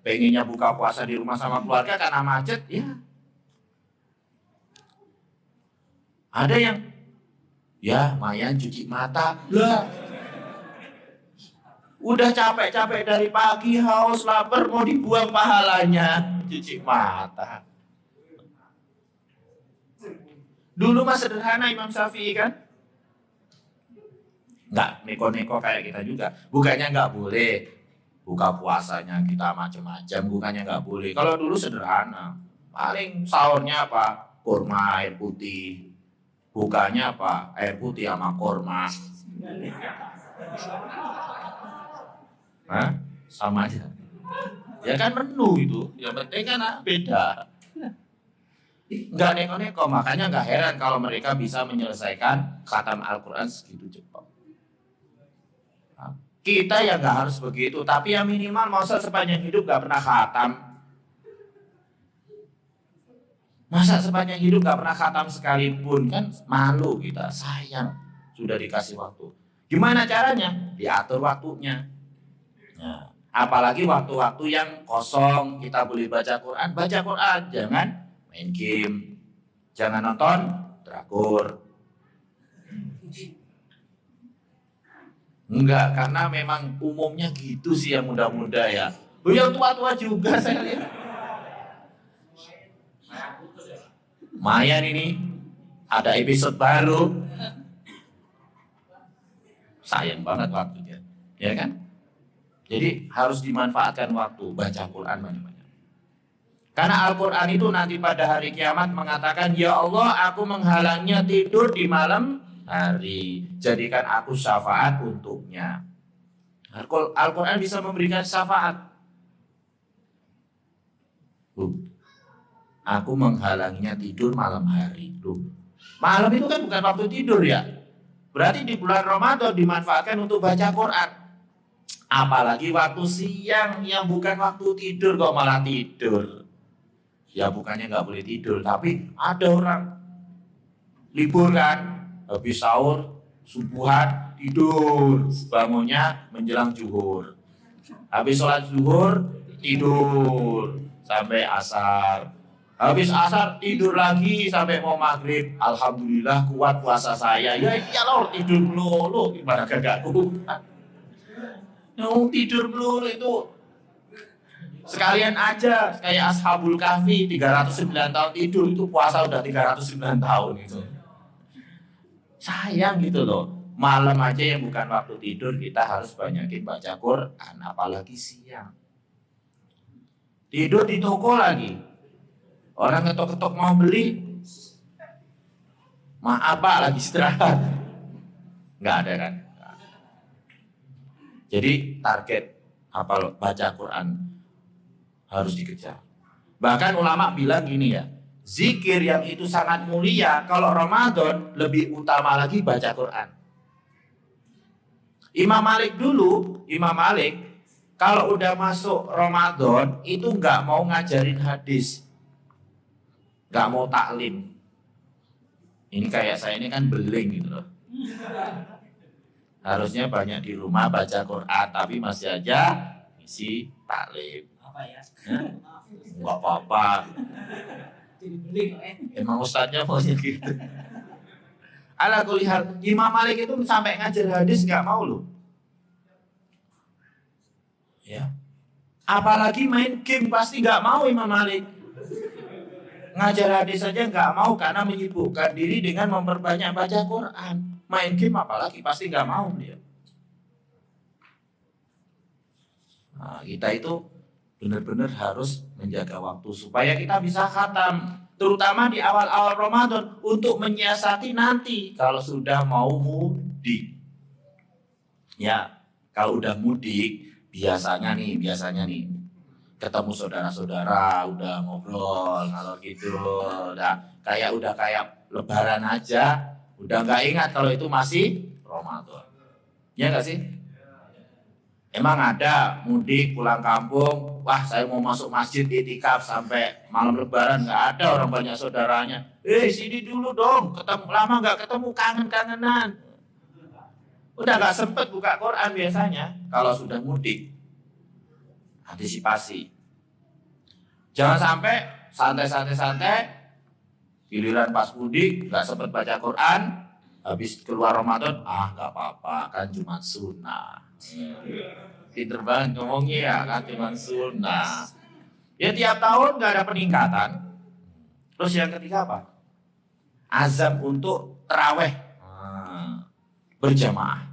Pengennya buka puasa di rumah sama keluarga karena macet. Ya. Ada yang ya mayan cuci mata. Lah. Udah capek-capek dari pagi, haus, lapar, mau dibuang pahalanya. Cuci mata. Dulu mah sederhana Imam Syafi'i kan? Nggak neko-neko kayak kita juga. Bukannya nggak boleh buka puasanya kita macam-macam, bukannya nggak boleh. Kalau dulu sederhana. Paling sahurnya apa? Kurma, air putih. Bukanya apa? Air putih sama kurma. Hah? Sama aja. Ya kan menu itu. Yang penting kan beda. Nggak neko-neko, makanya nggak heran kalau mereka bisa menyelesaikan khatam Al-Quran segitu cepat. Nah, kita ya nggak harus begitu, tapi yang minimal masa sepanjang hidup nggak pernah khatam. Masa sepanjang hidup nggak pernah khatam sekalipun, kan malu kita, sayang. Sudah dikasih waktu. Gimana caranya? Diatur waktunya. Nah, apalagi waktu-waktu yang kosong kita boleh baca Quran, jangan main game, jangan nonton drakor. Enggak, karena memang umumnya gitu sih yang muda-muda ya. Yang tua-tua juga saya lihat. Mayan ini ada episode baru. Sayang banget waktunya, ya kan? Jadi harus dimanfaatkan waktu baca Quran banyak-banyak. Karena Al-Quran itu nanti pada hari kiamat mengatakan, ya Allah, aku menghalangnya tidur di malam hari. Jadikan aku syafaat untuknya. Al-Quran bisa memberikan syafaat. Aku menghalangnya tidur malam hari. Malam itu kan bukan waktu tidur ya. Berarti di bulan Ramadan dimanfaatkan untuk baca Quran. Apalagi waktu siang yang bukan waktu tidur kok malah tidur. Ya bukannya nggak boleh tidur, tapi ada orang libur kan, habis sahur, subuhan, tidur, bangunnya menjelang zuhur. Habis sholat zuhur, tidur sampai asar. Habis asar tidur lagi sampai mau maghrib. Alhamdulillah kuat puasa saya. Ya iya loh tidur melulu gimana gak kuat. Tidur melulu itu sekalian aja kayak Ashabul Kahfi 309 tahun tidur itu puasa udah 309 tahun itu. Sayang gitu loh. Malam aja yang bukan waktu tidur kita harus banyakin baca Quran apalagi siang. Tidur di toko lagi. Orang ketok-ketok mau beli. Maaf Pak lagi istirahat. Nggak ada kan? Jadi target baca Quran harus dikejar. Bahkan ulama bilang gini ya, zikir yang itu sangat mulia kalau Ramadan lebih utama lagi baca Quran. Imam Malik kalau udah masuk Ramadan itu nggak mau ngajarin hadis, nggak mau taklim. Ini kayak saya ini kan beling gitu loh. Harusnya banyak di rumah baca Quran tapi masih aja isi taklim. Apa ya? Nggak apa-apa. Jadi beli kok Emang ustadznya maunya gitu. Ala kulihal Imam Malik itu sampai ngajar hadis nggak mau loh. Ya. Apalagi main game pasti nggak mau Imam Malik. Ngajar hadis saja nggak mau karena menyibukkan diri dengan memperbanyak baca Quran. Main game apalagi pasti nggak mau dia. Nah, kita itu benar-benar harus menjaga waktu supaya kita bisa khatam, terutama di awal-awal Ramadan untuk menyiasati nanti kalau sudah mau mudik. Ya, kalau udah mudik biasanya nih ketemu saudara-saudara, udah ngobrol kalau gitu, udah kayak lebaran aja, udah nggak ingat kalau itu masih Ramadan. Ya nggak sih? Emang ada mudik pulang kampung, wah saya mau masuk masjid itikaf sampai malam lebaran, nggak ada, orang banyak saudaranya. Sini dulu dong, ketemu lama nggak ketemu, kangen-kangenan. Udah nggak sempet buka Quran biasanya kalau sudah mudik. Antisipasi. Jangan sampai santai-santai, giliran pas mudik nggak sempet baca Quran, habis keluar Ramadan, nggak apa-apa kan cuma sunnah. Pinter banget ngomongnya ya kan cuma sunnah. Ya tiap tahun nggak ada peningkatan. Terus yang ketiga apa? Azam untuk taraweh berjamaah.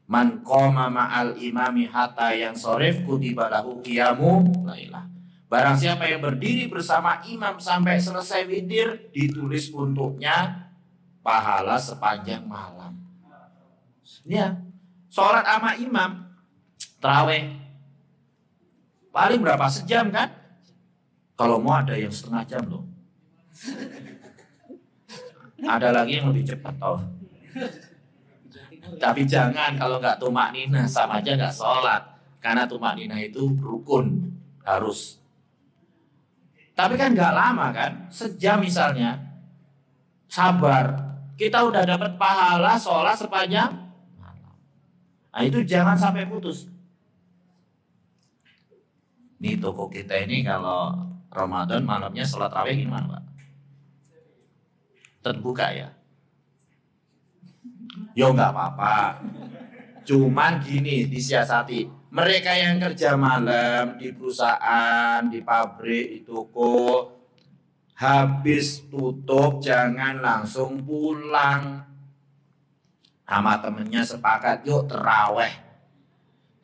Man qoma ma'al imami hatta yang sorif kutiba lahu qiyamu lailah. Barang siapa yang berdiri bersama imam sampai selesai witir, ditulis untuknya pahala sepanjang malam. Ya, sholat sama imam taraweh paling berapa sejam kan? Kalau mau ada yang setengah jam loh. Ada lagi yang lebih cepat toh. Tapi jangan kalau nggak tumak ninah sama aja nggak sholat. Karena tumak ninah itu rukun harus. Tapi kan nggak lama kan, sejam misalnya. Sabar, kita udah dapat pahala sholat sepanjang malam. Nah itu jangan sampai putus. Nih toko kita ini kalau Ramadan malamnya sholat tarawih gimana Pak? Terbuka ya? Yo nggak apa-apa. Cuman gini disiasati. Mereka yang kerja malam di perusahaan, di pabrik, di toko, habis tutup jangan langsung pulang. Sama temennya sepakat yuk terawih.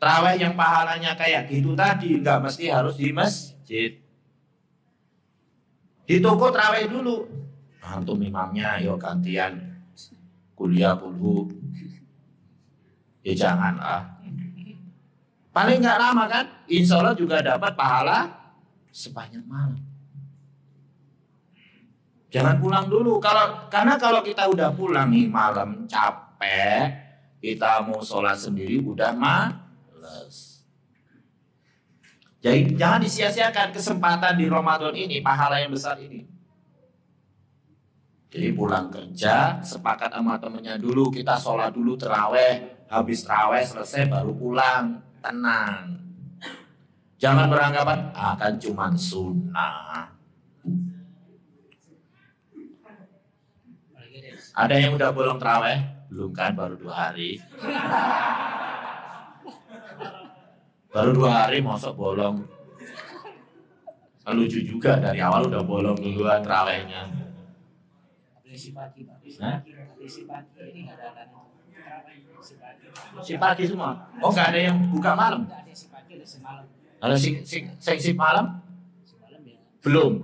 Terawih yang pahalanya kayak gitu tadi nggak mesti harus di masjid. Di toko terawih dulu. Antum imamnya yuk gantian kuliah puluh. Ya janganlah. Paling nggak lama kan, insya Allah juga dapat pahala sepanjang malam. Jangan pulang dulu, karena kalau kita udah pulang nih malam capek, kita mau sholat sendiri udah males. Jadi jangan disia-siakan kesempatan di Ramadan ini, pahala yang besar ini. Jadi pulang kerja, sepakat sama temennya dulu, kita sholat dulu terawih, habis terawih selesai baru pulang. Tenang. Jangan beranggapan akan cuman sunnah. Ada yang udah bolong terawih? Belum kan, baru 2 hari. Baru 2 hari masuk bolong. Lucu juga, dari awal udah bolong duluan terawihnya. Si pagi, Pak. Hah? Si pagi ini nggak ada Si pagi semua? Oh, nggak ada yang buka malam? Nggak ada si pagi, ada si malam. Ada sing malam? Si malam ya. Belum.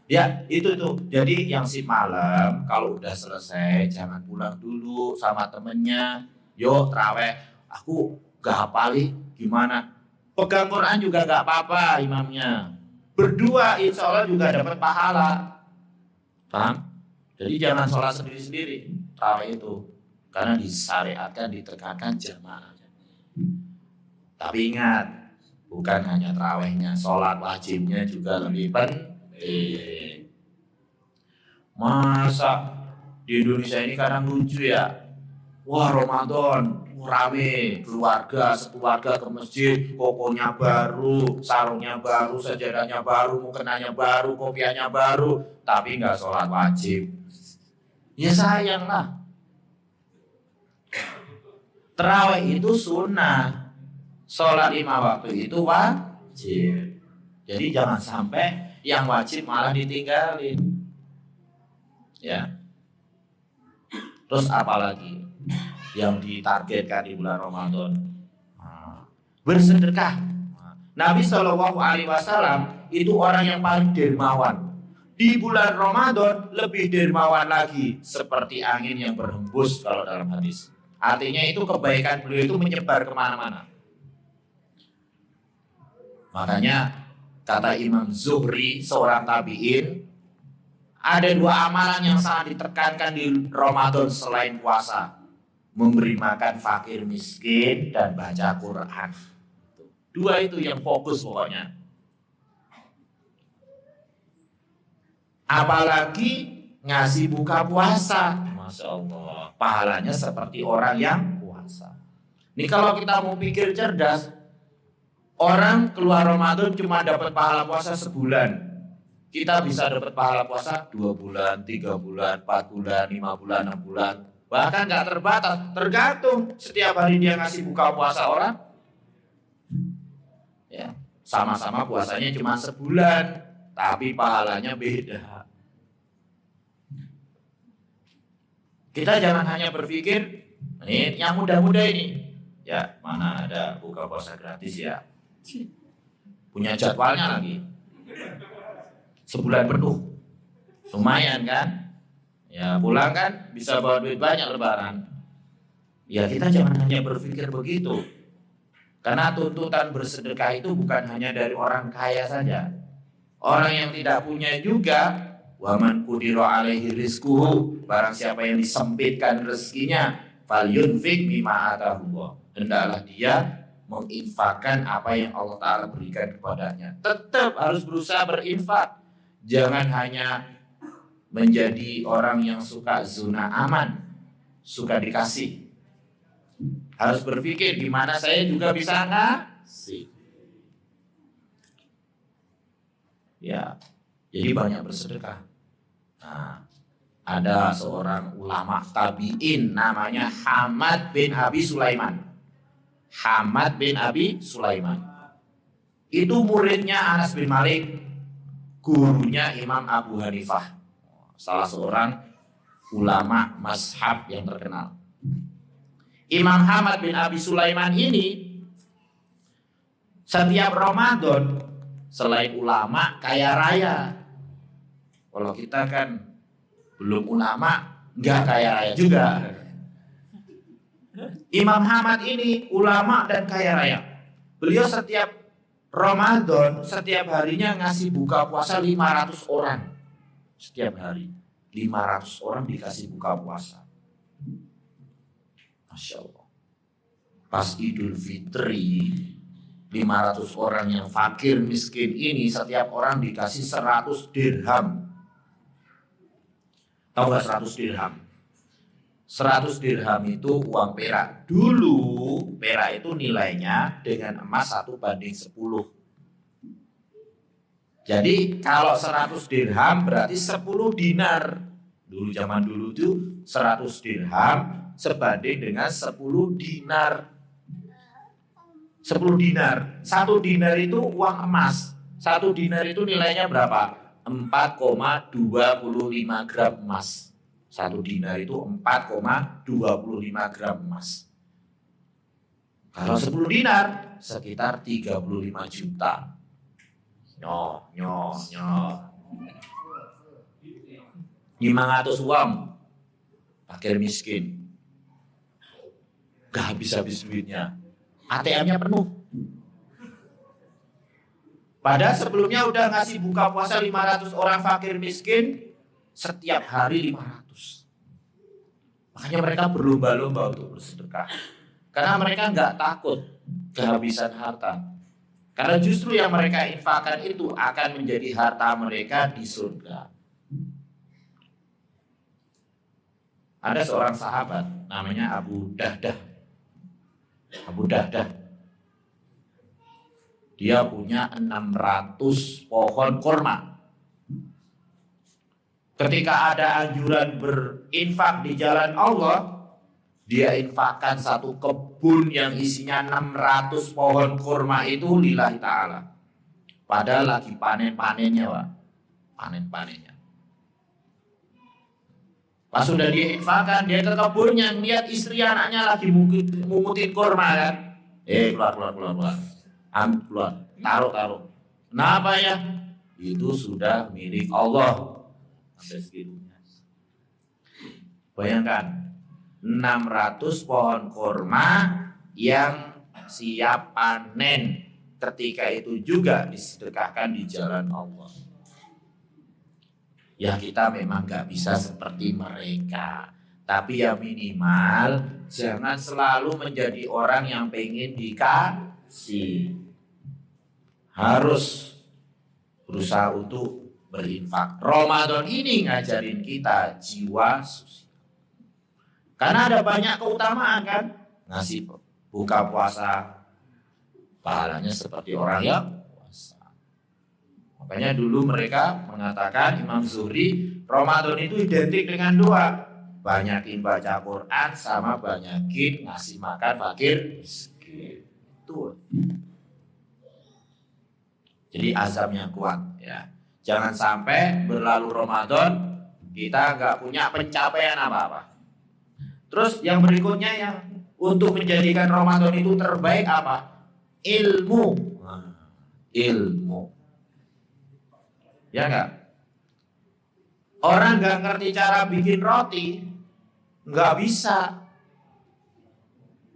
Ya, itu tuh. Jadi yang sip malam kalau udah selesai jangan pulang dulu sama temennya. Yo, terawih. Aku gak hafali gimana? Pegang Quran juga gak apa-apa imamnya. Berdua insya Allah juga dapat pahala. Paham? Jadi jangan sholat sendiri-sendiri terawih itu. Karena disyariatkan, ditekankan jamaah. Tapi ingat, bukan hanya terawihnya, sholat wajibnya juga lebih penting. Masa di Indonesia ini kadang lucu ya. Wah, Ramadan rame, keluarga sekeluarga ke masjid, kokonya baru, sarungnya baru, sajadahnya baru, mukenanya baru, kopiahnya baru, tapi nggak sholat wajib. Ya sayang lah. Terawih itu sunnah, sholat 5 waktu itu wajib. Jadi jangan sampai yang wajib malah ditinggalin. Ya. Terus apalagi yang ditargetkan di bulan Ramadan? Bersedekah. Nabi Shallallahu Alaihi Wasallam itu orang yang paling dermawan. Di bulan Ramadan lebih dermawan lagi, seperti angin yang berhembus kalau dalam hadis. Artinya itu kebaikan beliau itu menyebar kemana-mana. Makanya kata Imam Zuhri, seorang tabi'in, ada 2 amalan yang sangat ditekankan di Ramadan selain puasa. Memberi makan fakir miskin dan baca Quran. 2 itu yang fokus pokoknya. Apalagi ngasih buka puasa. Masya Allah, pahalanya seperti orang yang puasa. Ini kalau kita mau pikir cerdas, orang keluar Ramadan cuma dapat pahala puasa sebulan. Kita bisa dapat pahala puasa 2 bulan, 3 bulan, 4 bulan, 5 bulan, 6 bulan. Bahkan gak terbatas, tergantung setiap hari dia ngasih buka puasa orang. Ya, sama-sama puasanya cuma sebulan, tapi pahalanya beda. Kita jangan hanya berpikir, ini yang muda-muda ini. Ya, mana ada buka puasa gratis ya. Punya jadwalnya lagi. Sebulan penuh. Lumayan kan? Ya pulang kan bisa bawa duit banyak lebaran. Ya kita jangan hanya berpikir begitu. Karena tuntutan bersedekah itu bukan hanya dari orang kaya saja. Orang yang tidak punya juga, waman qudira alaihi rizquhu, barang siapa yang disempitkan rezekinya, falyunfik mimma atahullah. Hendaklah dia menginfakkan apa yang Allah Ta'ala berikan kepadanya. Tetap harus berusaha berinfak. Jangan hanya menjadi orang yang suka zona aman, suka dikasih. Harus berpikir gimana saya juga bisa ngasih. Ya, jadi banyak bersedekah. Nah, ada seorang ulama tabi'in namanya Hamad bin Abi Sulaiman. Hamad bin Abi Sulaiman. Itu muridnya Anas bin Malik, gurunya Imam Abu Hanifah, salah seorang ulama mazhab yang terkenal. Imam Hamad bin Abi Sulaiman ini setiap Ramadan selain ulama kaya raya. Kalau kita kan belum ulama, nggak kaya raya juga. Imam Hamad ini ulama dan kaya raya. Beliau setiap Ramadan, setiap harinya ngasih buka puasa 500 orang. Setiap hari 500 orang dikasih buka puasa. Masya Allah. Pas Idul Fitri, 500 orang yang fakir miskin ini setiap orang dikasih 100 dirham. Tahu gak 100 dirham? 100 dirham itu uang perak. Dulu perak itu nilainya dengan emas 1:10. Jadi kalau 100 dirham berarti 10 dinar. Dulu zaman dulu itu 100 dirham sebanding dengan 10 dinar. 10 dinar. 1 dinar itu uang emas. 1 dinar itu nilainya berapa? 4,25 gram emas. 1 dinar itu 4,25 gram emas. Kalau 10 dinar sekitar 35 juta. Nyoh. 500 uang fakir miskin. Gak habis-habis duitnya. ATM-nya penuh. Padahal sebelumnya udah ngasih buka puasa 500 orang fakir miskin setiap hari 500. Makanya mereka berlomba-lomba untuk bersedekah. Karena mereka nggak takut kehabisan harta. Karena justru yang mereka infakkan itu akan menjadi harta mereka di surga. Ada seorang sahabat namanya Abu Dahdah. Dia punya 600 pohon kurma. Ketika ada anjuran berinfak di jalan Allah, dia infakkan satu kebun yang isinya 600 pohon kurma itu lillahi ta'ala. Padahal lagi panen-panennya, Pak. Panen-panennya. Pas sudah dia infakkan, dia ke kebunnya, lihat istri anaknya lagi mungutin kurma kan. Keluar. Ambil keluar, taruh. Kenapa ya? Itu sudah milik Allah. Sampai segitunya. Bayangkan 600 pohon kurma yang siap panen ketika itu juga disedekahkan di jalan Allah. Ya kita memang gak bisa seperti mereka, tapi ya minimal jangan selalu menjadi orang yang pengen dikasih. Harus berusaha untuk berinfak. Ramadan ini ngajarin kita jiwa sosial. Karena ada banyak keutamaan kan. Ngasih buka puasa, pahalanya seperti orang yang puasa. Makanya dulu mereka mengatakan, Imam Zuhri, Ramadan itu identik dengan doa. Banyakin baca Quran sama banyakin ngasih makan fakir miskin. Itu. Jadi azamnya kuat ya. Jangan sampai berlalu Ramadan kita nggak punya pencapaian apa-apa. Terus yang berikutnya yang untuk menjadikan Ramadan itu terbaik apa? Ilmu. Ya enggak? Orang nggak ngerti cara bikin roti, nggak bisa.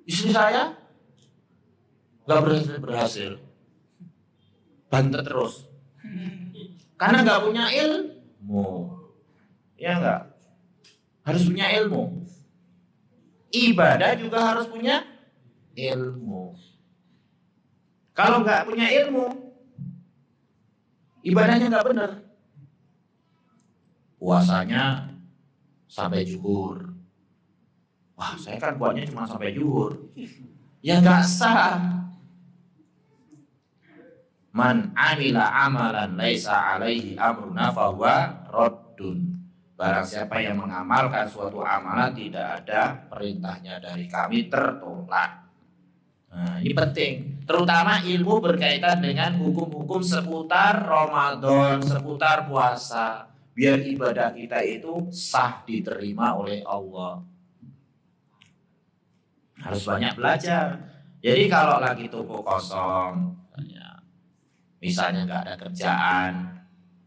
Istri saya nggak berhasil. Bantet terus. Karena nggak punya ilmu. Ya enggak? Harus punya ilmu. Ibadah juga harus punya ilmu. Kalau nggak punya ilmu, ibadahnya nggak benar. Puasanya sampai zuhur. Wah, saya kan puasanya cuma sampai zuhur. Ya nggak sah. Man amila amalan laisa alaihi amruna fahuwa raddun. Barang siapa yang mengamalkan suatu amalan tidak ada perintahnya dari kami, tertolak. Nah, ini penting. Terutama ilmu berkaitan dengan hukum-hukum seputar Ramadan, seputar puasa. Biar ibadah kita itu sah diterima oleh Allah. Harus banyak belajar. Jadi kalau lagi toko kosong, misalnya nggak ada kerjaan,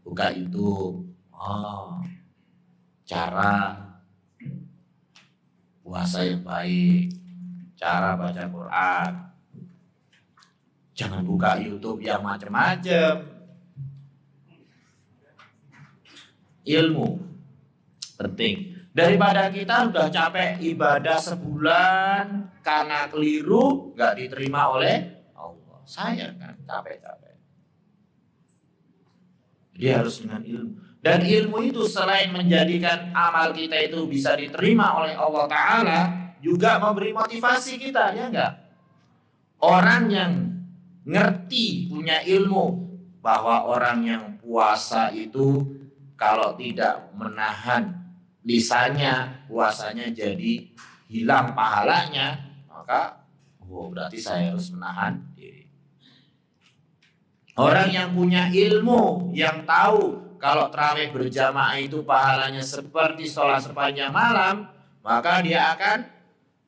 buka YouTube. Cara puasa yang baik, cara baca Quran. Jangan buka YouTube yang macam-macam. Ilmu penting. Daripada kita udah capek ibadah sebulan karena keliru nggak diterima oleh Allah. Saya kan capek-capek. Dia harus dengan ilmu. Dan ilmu itu selain menjadikan amal kita itu bisa diterima oleh Allah Ta'ala, juga memberi motivasi kita, ya enggak? Orang yang ngerti, punya ilmu, bahwa orang yang puasa itu kalau tidak menahan lisannya, puasanya jadi hilang pahalanya, maka berarti saya harus menahan diri. Orang yang punya ilmu, yang tahu kalau tarawih berjamaah itu pahalanya seperti sholat sepanjang malam, maka dia akan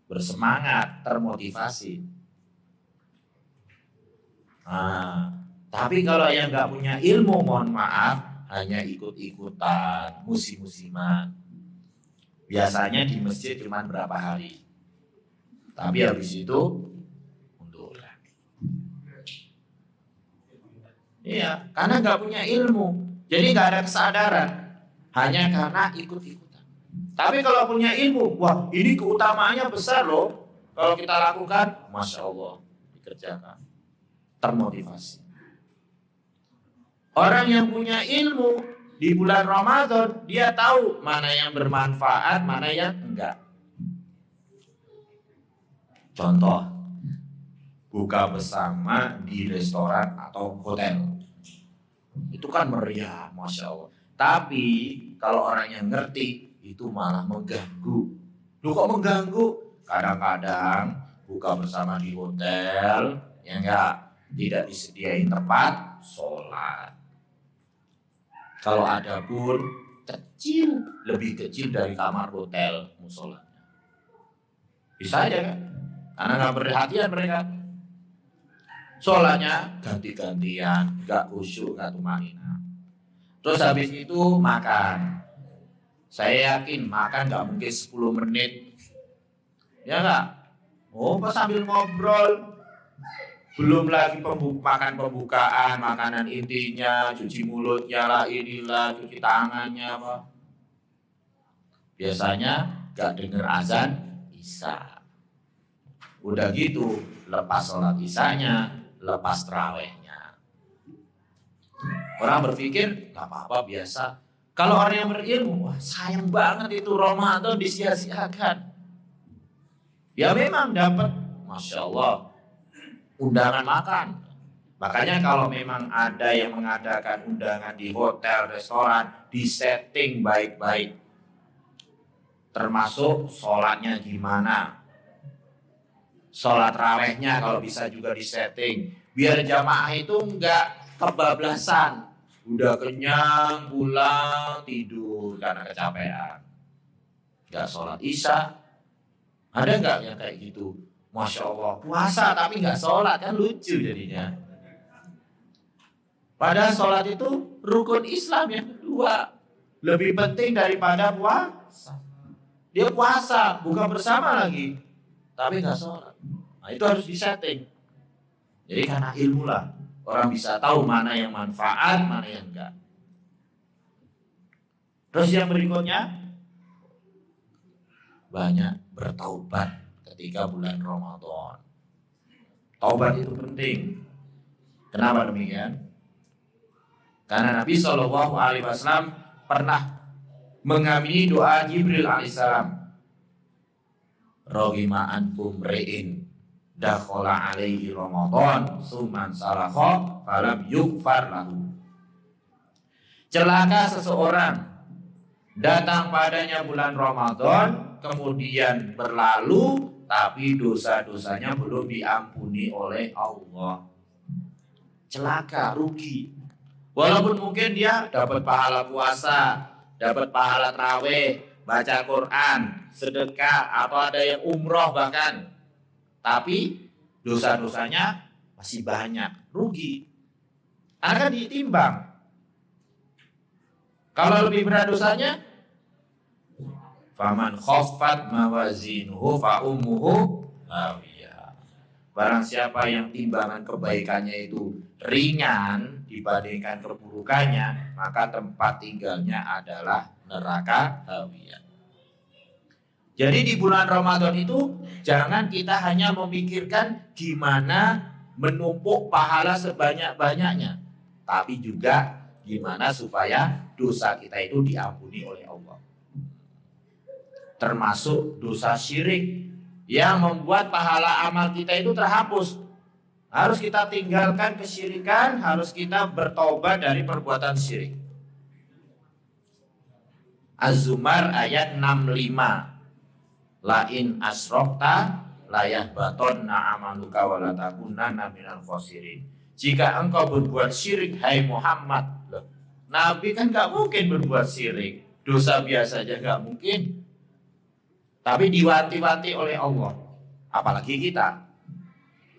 bersemangat, termotivasi. Tapi kalau yang nggak punya ilmu, mohon maaf, hanya ikut-ikutan, musim-musiman. Biasanya di masjid cuma berapa hari, tapi habis itu mundur. Iya, karena nggak punya ilmu, jadi nggak ada kesadaran, hanya karena ikut-ikutan. Tapi kalau punya ilmu, wah ini keutamaannya besar loh. Kalau kita lakukan, masya Allah, dikerjakan, termotivasi. Orang yang punya ilmu di bulan Ramadan, dia tahu mana yang bermanfaat, mana yang enggak. Contoh, buka bersama di restoran atau hotel. Itu kan meriah, masya Allah. Tapi kalau orang yang ngerti, itu malah mengganggu. Loh kok mengganggu? Kadang-kadang buka bersama di hotel, ya enggak, tidak disediain tempat sholat. Kalau ada pun kecil, lebih kecil dari kamar hotel musholanya. Bisa aja kan? Karena nggak perhatian mereka. Sholatnya ganti-gantian, nggak khusyuk, nggak tumanina. Terus habis itu makan. Saya yakin makan nggak mungkin 10 menit, ya nggak? Oh, pas sambil ngobrol. Belum lagi makan pembukaan, makanan intinya, cuci mulutnya lah, inilah, cuci tangannya apa. Biasanya gak denger azan isya. Udah gitu, lepas sholat isyanya, lepas tarawihnya. Orang berpikir gak apa-apa, biasa. Kalau orang yang berilmu, wah sayang banget itu Ramadan disia-siakan. Ya memang dapat, masya Allah, undangan makan. Makanya kalau memang ada yang mengadakan undangan di hotel, restoran, disetting baik-baik. Termasuk sholatnya gimana. Sholat rawehnya kalau bisa juga disetting. Biar jamaah itu enggak kebablasan. Udah kenyang, pulang, tidur karena kecapean. Enggak sholat isya. Ada enggak yang kayak gitu? Masya Allah, puasa tapi nggak sholat, kan lucu jadinya. Padahal sholat itu rukun Islam yang kedua, lebih penting daripada puasa. Dia puasa, buka bersama lagi, tapi nggak sholat. Nah itu harus disetting. Jadi karena ilmu lah, orang bisa tahu mana yang manfaat, mana yang enggak. Terus yang berikutnya, banyak bertaubat ketika bulan Ramadan. Taubat itu penting. Kenapa demikian? Karena Nabi SAW pernah mengamini doa Jibril alaihissalam. Rogima ankum re'in dakhala alaihi Ramadan summan salakha falam yukfar lahu. Celaka seseorang datang padanya bulan Ramadan, kemudian berlalu, tapi dosa-dosanya belum diampuni oleh Allah. Celaka, rugi. Walaupun mungkin dia dapat pahala puasa, dapat pahala tarawih, baca Quran, sedekah, atau ada yang umroh bahkan. Tapi dosa-dosanya masih banyak, rugi. Akan ditimbang. Kalau lebih berat dosanya, faman khaffat mawazinuhu fa ummuhu hawiyah. Barang siapa yang timbangan kebaikannya itu ringan dibandingkan keburukannya, maka tempat tinggalnya adalah neraka hawiyah. Jadi di bulan Ramadan itu jangan kita hanya memikirkan gimana menumpuk pahala sebanyak-banyaknya, tapi juga gimana supaya dosa kita itu diampuni oleh Allah. Termasuk dosa syirik yang membuat pahala amal kita itu terhapus. Harus kita tinggalkan kesyirikan, harus kita bertaubat dari perbuatan syirik. Az-Zumar ayat 65. Lain asrokta layah baton na'amaluka walatakunanna minal khosirin. Jika engkau berbuat syirik, hai Muhammad. Loh, Nabi kan gak mungkin berbuat syirik. Dosa biasa aja gak mungkin. Tapi diwanti-wanti oleh Allah. Apalagi kita.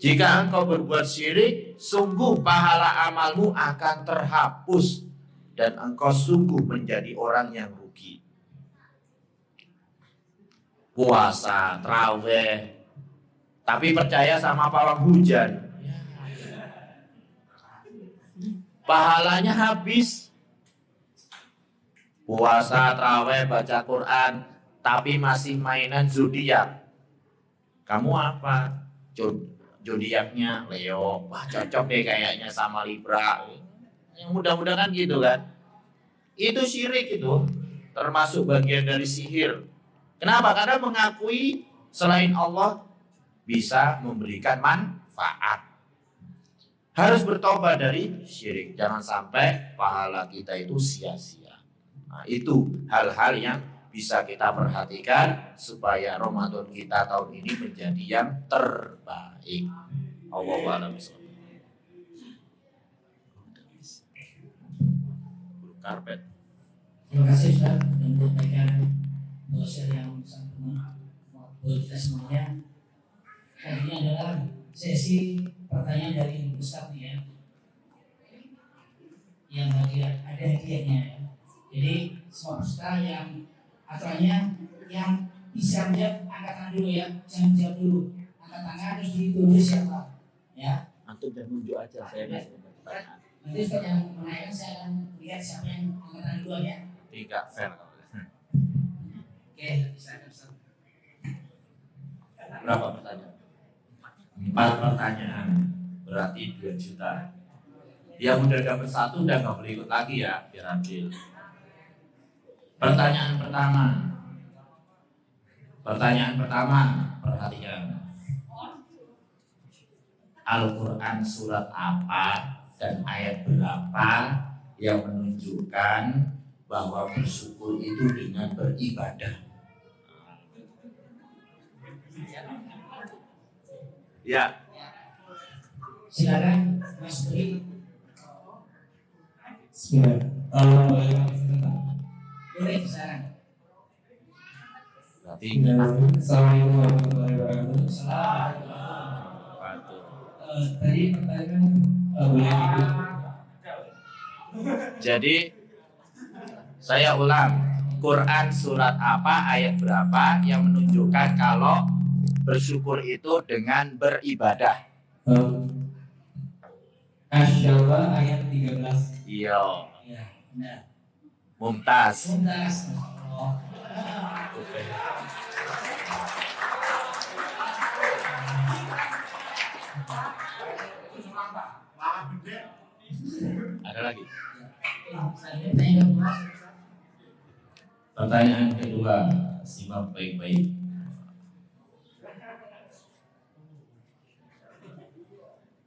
Jika engkau berbuat syirik, sungguh pahala amalmu akan terhapus. Dan engkau sungguh menjadi orang yang rugi. Puasa, traweh, tapi percaya sama pawang hujan, pahalanya habis. Puasa, traweh, baca Quran, tapi masih mainan zodiak. Kamu apa? Zodiaknya Leo. Wah, cocok deh kayaknya sama Libra. Yang mudah-mudahan kan gitu kan. Itu syirik itu. Termasuk bagian dari sihir. Kenapa? Karena mengakui selain Allah bisa memberikan manfaat. Harus bertobat dari syirik. Jangan sampai pahala kita itu sia-sia. Nah, itu hal-hal yang bisa kita perhatikan supaya Ramadan kita tahun ini menjadi yang terbaik. Allahu a'lam bishawab. Karpet. Terima kasih Ustaz dan menyampaikan dosen yang sangat buat kita semuanya. Ini adalah sesi pertanyaan dari Ustaz ya, yang ada hadiahnya ya. Jadi semua peserta yang aturannya yang bisa menjawab angkat tangan dulu ya, jangan jawab dulu, angkat tangan terus ditulis siapa ya. Antum jangan nunjuk aja saya. Nanti Ustaz yang menanyakan saya akan lihat siapa yang angkat tangan duluan ya. Tidak fair. Oke, silakan Ustaz. Berapa pertanyaan? 4 pertanyaan. Berarti 2 juta. Yang udah dapat 1 udah nggak boleh ikut lagi ya, biar adil. Pertanyaan pertama, perhatikan. Al-Quran surat apa dan ayat berapa yang menunjukkan bahwa bersyukur itu dengan beribadah? Ya. Silakan Mas Tri. Boleh silakan. Berarti Assalamualaikum warahmatullahi wabarakatuh. Tadi pertanyaan Boleh ikut? Jadi saya ulang, Quran surat apa, ayat berapa yang menunjukkan kalau bersyukur itu dengan beribadah? Asy-Syura ayat 13. Iya, ya, benar. Mumtaz. Tuntas. Oh. Ada lagi? Tanya Pertanyaan kedua, simak baik-baik.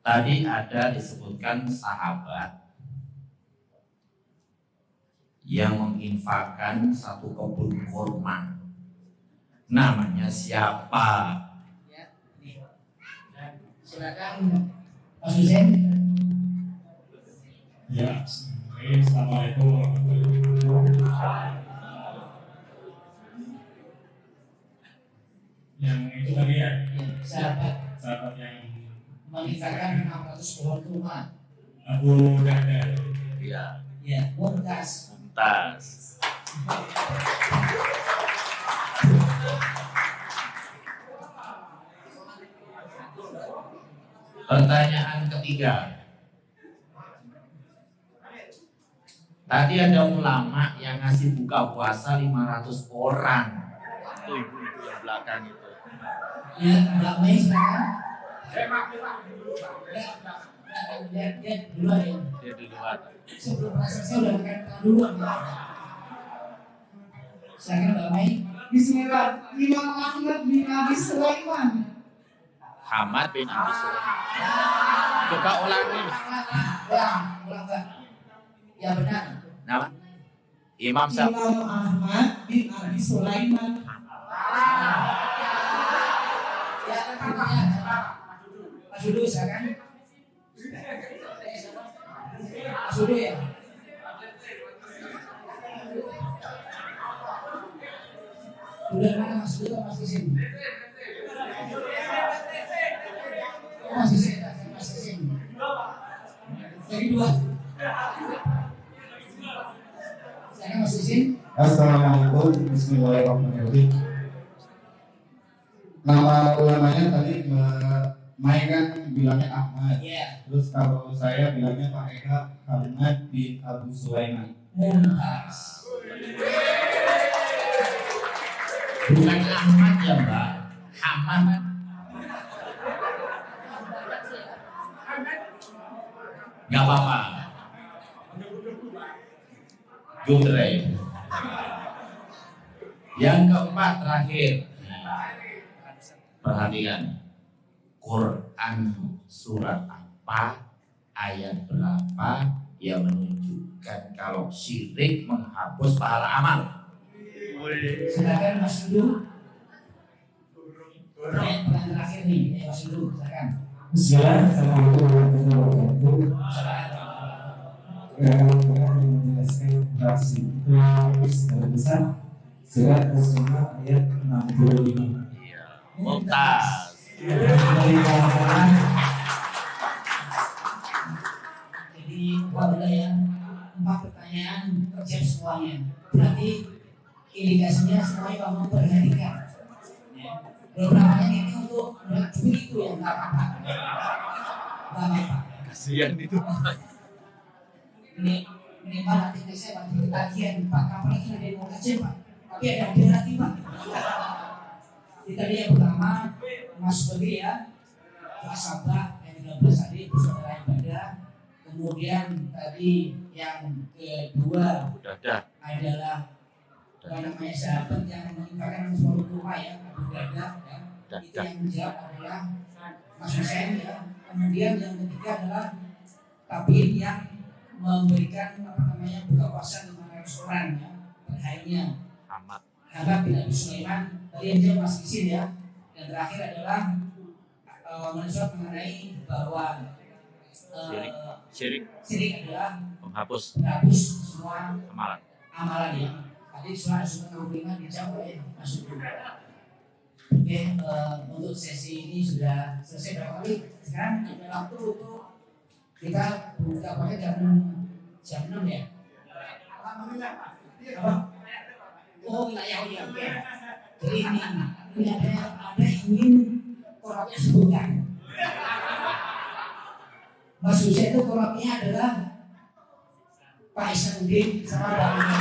Tadi ada disebutkan sahabat yang menginfakkan 1 kebun kurma. Namanya siapa? Ya, ini. Silakan Mas Hussein. Ya, Assalamualaikum warahmatullahi wabarakatuh. Yang itu tadi ya, Ya, sahabat yang menginfakkan 600 pohon kurma. Abu Darda. Ya, Ya, Mumtaz. Mumtaz. Pertanyaan ketiga. Tadi ada ulama yang ngasih buka puasa 500 orang. Itu ibu-ibu yang belakang itu. Ya, Mbak Mei silakan. Dia duluan ya. Dia duluan. Sebelum proses saya udah makan duluan ya. Silakan Mbak Mei. Bismillah, Imam Ahmad bin Abi Sulaiman. Hamad bin Abi Sulaiman. Coba ulangi. Ulang Mbak. Ya benar. Nama? Imam siapa? Imam Ahmad bin Abi Sulaiman. Ya, Mas Dudu silakan. Mas Dudu ya. Udah mana Mas Dudu atau Mas Isin? Mas Isin, Mas Isin. Jadi dua. Silakan Mas Isin. Assalamualaikum, bismillahirrahmanirrahim. Nama ulamanya tadi Mai kan bilangnya Ahmad. Ya. Terus kalau saya bilangnya Pak Eka Ahmad bin Abu Sulaiman. Mumtaz. Bukan Ahmad ya Mbak, Ahmad. Gak apa-apa. Gudre. Yang keempat terakhir. Perhatikan. Quran surat apa, ayat berapa yang menunjukkan kalau syirik menghapus pahala amal. Silakan Mas Dudu. Pertanyaan terakhir nih, Mas Dudu, silakan. Assalamualaikum warahmatullahi wabarakatuh. Yang menjelaskan praksi itu besar surat As-Sumah ayat 65. Mumtaz. Jadi apabila ya 4 pertanyaan terjawab semuanya, berarti indikasinya semuanya kamu perhatikan. Ya. Beberapa yang ini untuk cuma itu yang nggak apa-apa. Nggak apa-apa. Kasihan itu. Ini Pak nanti saya bantu ketagihan Pak, kapan lagi ada yang mau kajian Pak? Tapi ada yang berarti Pak. Jadi tadi yang pertama Mas Bagi ya, Mas Sabah yang 13 tadi bersaudara ibadah. Kemudian tadi yang kedua adalah apa namanya sahabat yang mengingatkan suatu rumah ya, Abu Darda ya. Itu yang menjawab adalah Mas Hussein ya. Kemudian yang ketiga adalah tabir yang memberikan apa namanya buka puasa 500 orang ya per harinya. Ahmad bin Abi Sulaiman tadi yang jawab Mas Isin ya. Dan terakhir adalah mengenai bahwa syirik adalah Menghapus semua amalan. amalan ya. Tadi surat 65 dijawab oleh Mas Dudu. Oke, untuk sesi ini sudah selesai berapa kali? Sekarang ada waktu untuk kita buka pakai jam 6 ya. Apa? Oh wilayah ya, oke. Jadi ini ada ingin korupnya sebutkan. Mas Hussein itu korupnya adalah Pak Isanuddin sama Pak Iman.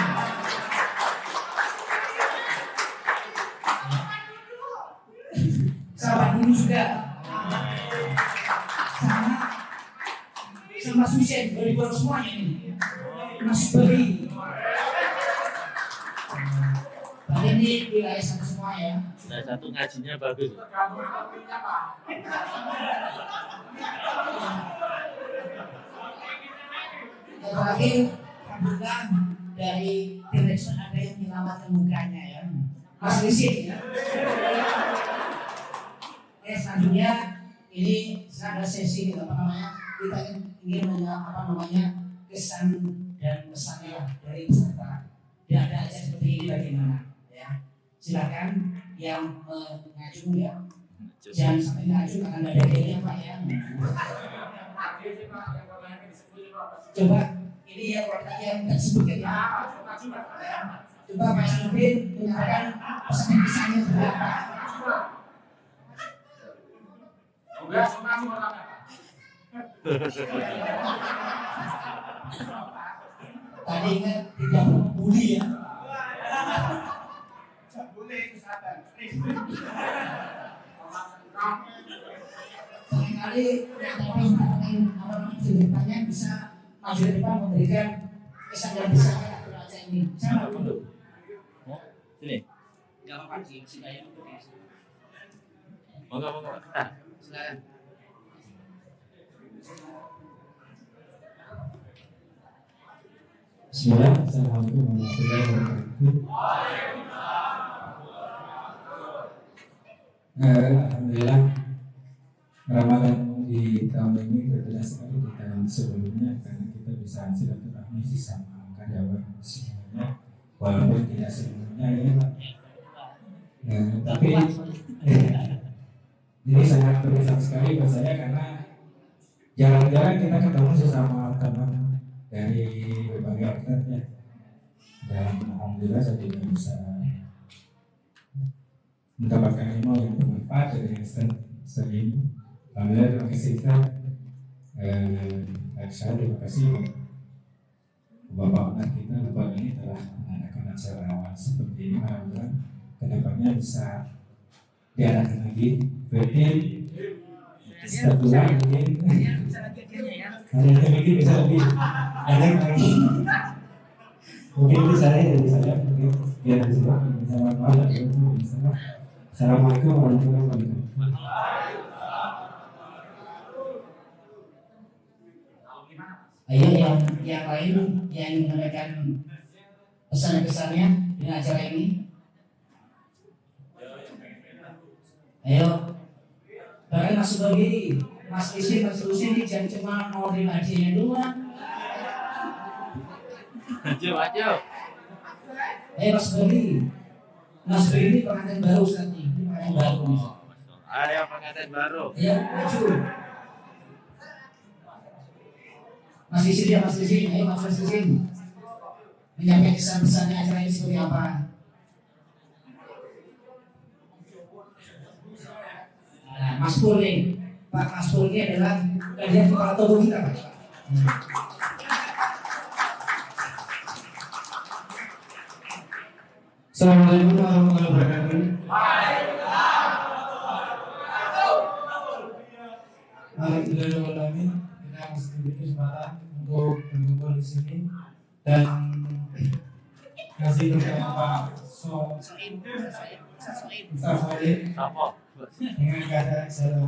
Sama dulu juga. Sama Mas Hussein, beri buat semuanya ini. Mas beri. Tadi ini wilayah sama semua ya. Nah, satu ngajinya bagus. Yang terakhir, alhamdulillah dari Direction ada yang menyelamatkan mukanya ya. Mas Rizky ya. Oke, selanjutnya ini ada sesi apa namanya? Kita ingin kesan dan pesannya dari peserta. Tidak ada aja seperti ini bagaimana ya. Silakan yang mengacu ya. Jangan sampai ngacu karena ada dalilnya Pak ya. Coba ini ya kalau tadi yang tidak sebutkan ya. Coba Pak Sudin menyatakan pesan-pesannya berapa. Tadi ingat tidak membuli ya. Seringkali yang bisa maju ke depan memberikan kesan dan pesannya atau acara ini. Saya dulu. Sini. Gak apa-apa sih, sudah itu. Monggo. Silakan. Bismillah, Assalamualaikum warahmatullahi wabarakatuh. Alhamdulillah, Ramadan di tahun ini berbeda sekali di tahun sebelumnya karena kita bisa silaturahmi sama karyawan semuanya, walaupun tidak semuanya ya. Tapi ini sangat berkesan sekali buat saya karena jarang-jarang kita ketemu sesama teman dari berbagai organ ya. Dan alhamdulillah saya juga bisa mendapatkan ilmu yang bermanfaat dari sering. Alhamdulillah, terima kasih Ustaz. Saya terima kasih Bapak kita Bapak ini telah mengadakan acara seperti ini. Alhamdulillah kedepannya bisa diadakan lagi rutin setiap bulan mungkin. Ada lagi bisa lebih banyak lagi. Mungkin itu saya dari saya mungkin biar bisa bersama malam itu bisa. Assalamualaikum warahmatullahi wabarakatuh. Ayo yang lain yang menyampaikan pesan-pesannya di acara ini. Ayo, bahkan Mas Bogi, Mas Isi, Mas Lusi jangan cuma mau terima hadiahnya doang. Ayo. Ayo Mas Bogi, Mas Bogi ini pengantin baru saat ini pengantin baru. Ayo pengantin baru. Ayo maju. Mas Isi ya Mas Isi, ayo Mas Isi menyampaikan pesan-pesannya acara ini seperti apa? Nah, Mas Pur nih, Pak Mas Pur ini adalah kandidat kepala toko kita Pak. Assalamualaikum warahmatullahi wabarakatuh. Alhamdulillahirobbilalamin. Kita masih diberi kesempatan untuk berkumpul di sini dan kasih bersama Pak Ustaz Wali dengan keadaan saya.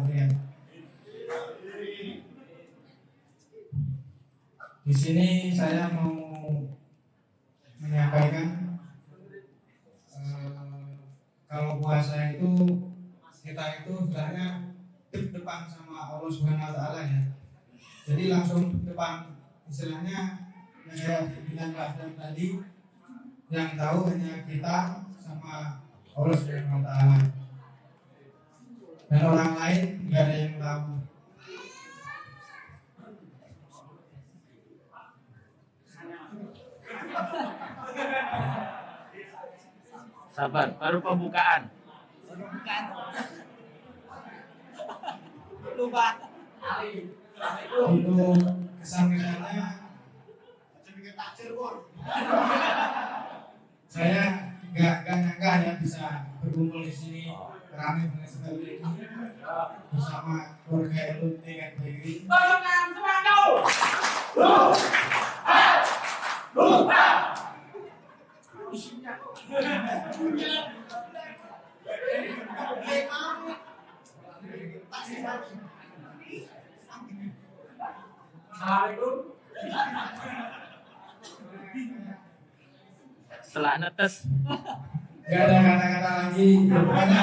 Di sini saya mau menyampaikan kalau puasa itu kita itu sebenarnya depan sama Allah Subhanahu Wa Taala ya. Jadi langsung depan istilahnya yang saya bilang tadi yang tahu hanya kita sama Allah Subhanahu Wa Taala dan orang lain nggak ada yang tahu. Sabar, baru pembukaan. Lupa. Itu kesan-kesannya saya nggak nyangka ya bisa berkumpul di sini ramai banget sekali ini bersama keluarga LUT dan BGI. Setelah netes. Gak ada kata-kata lagi, pokoknya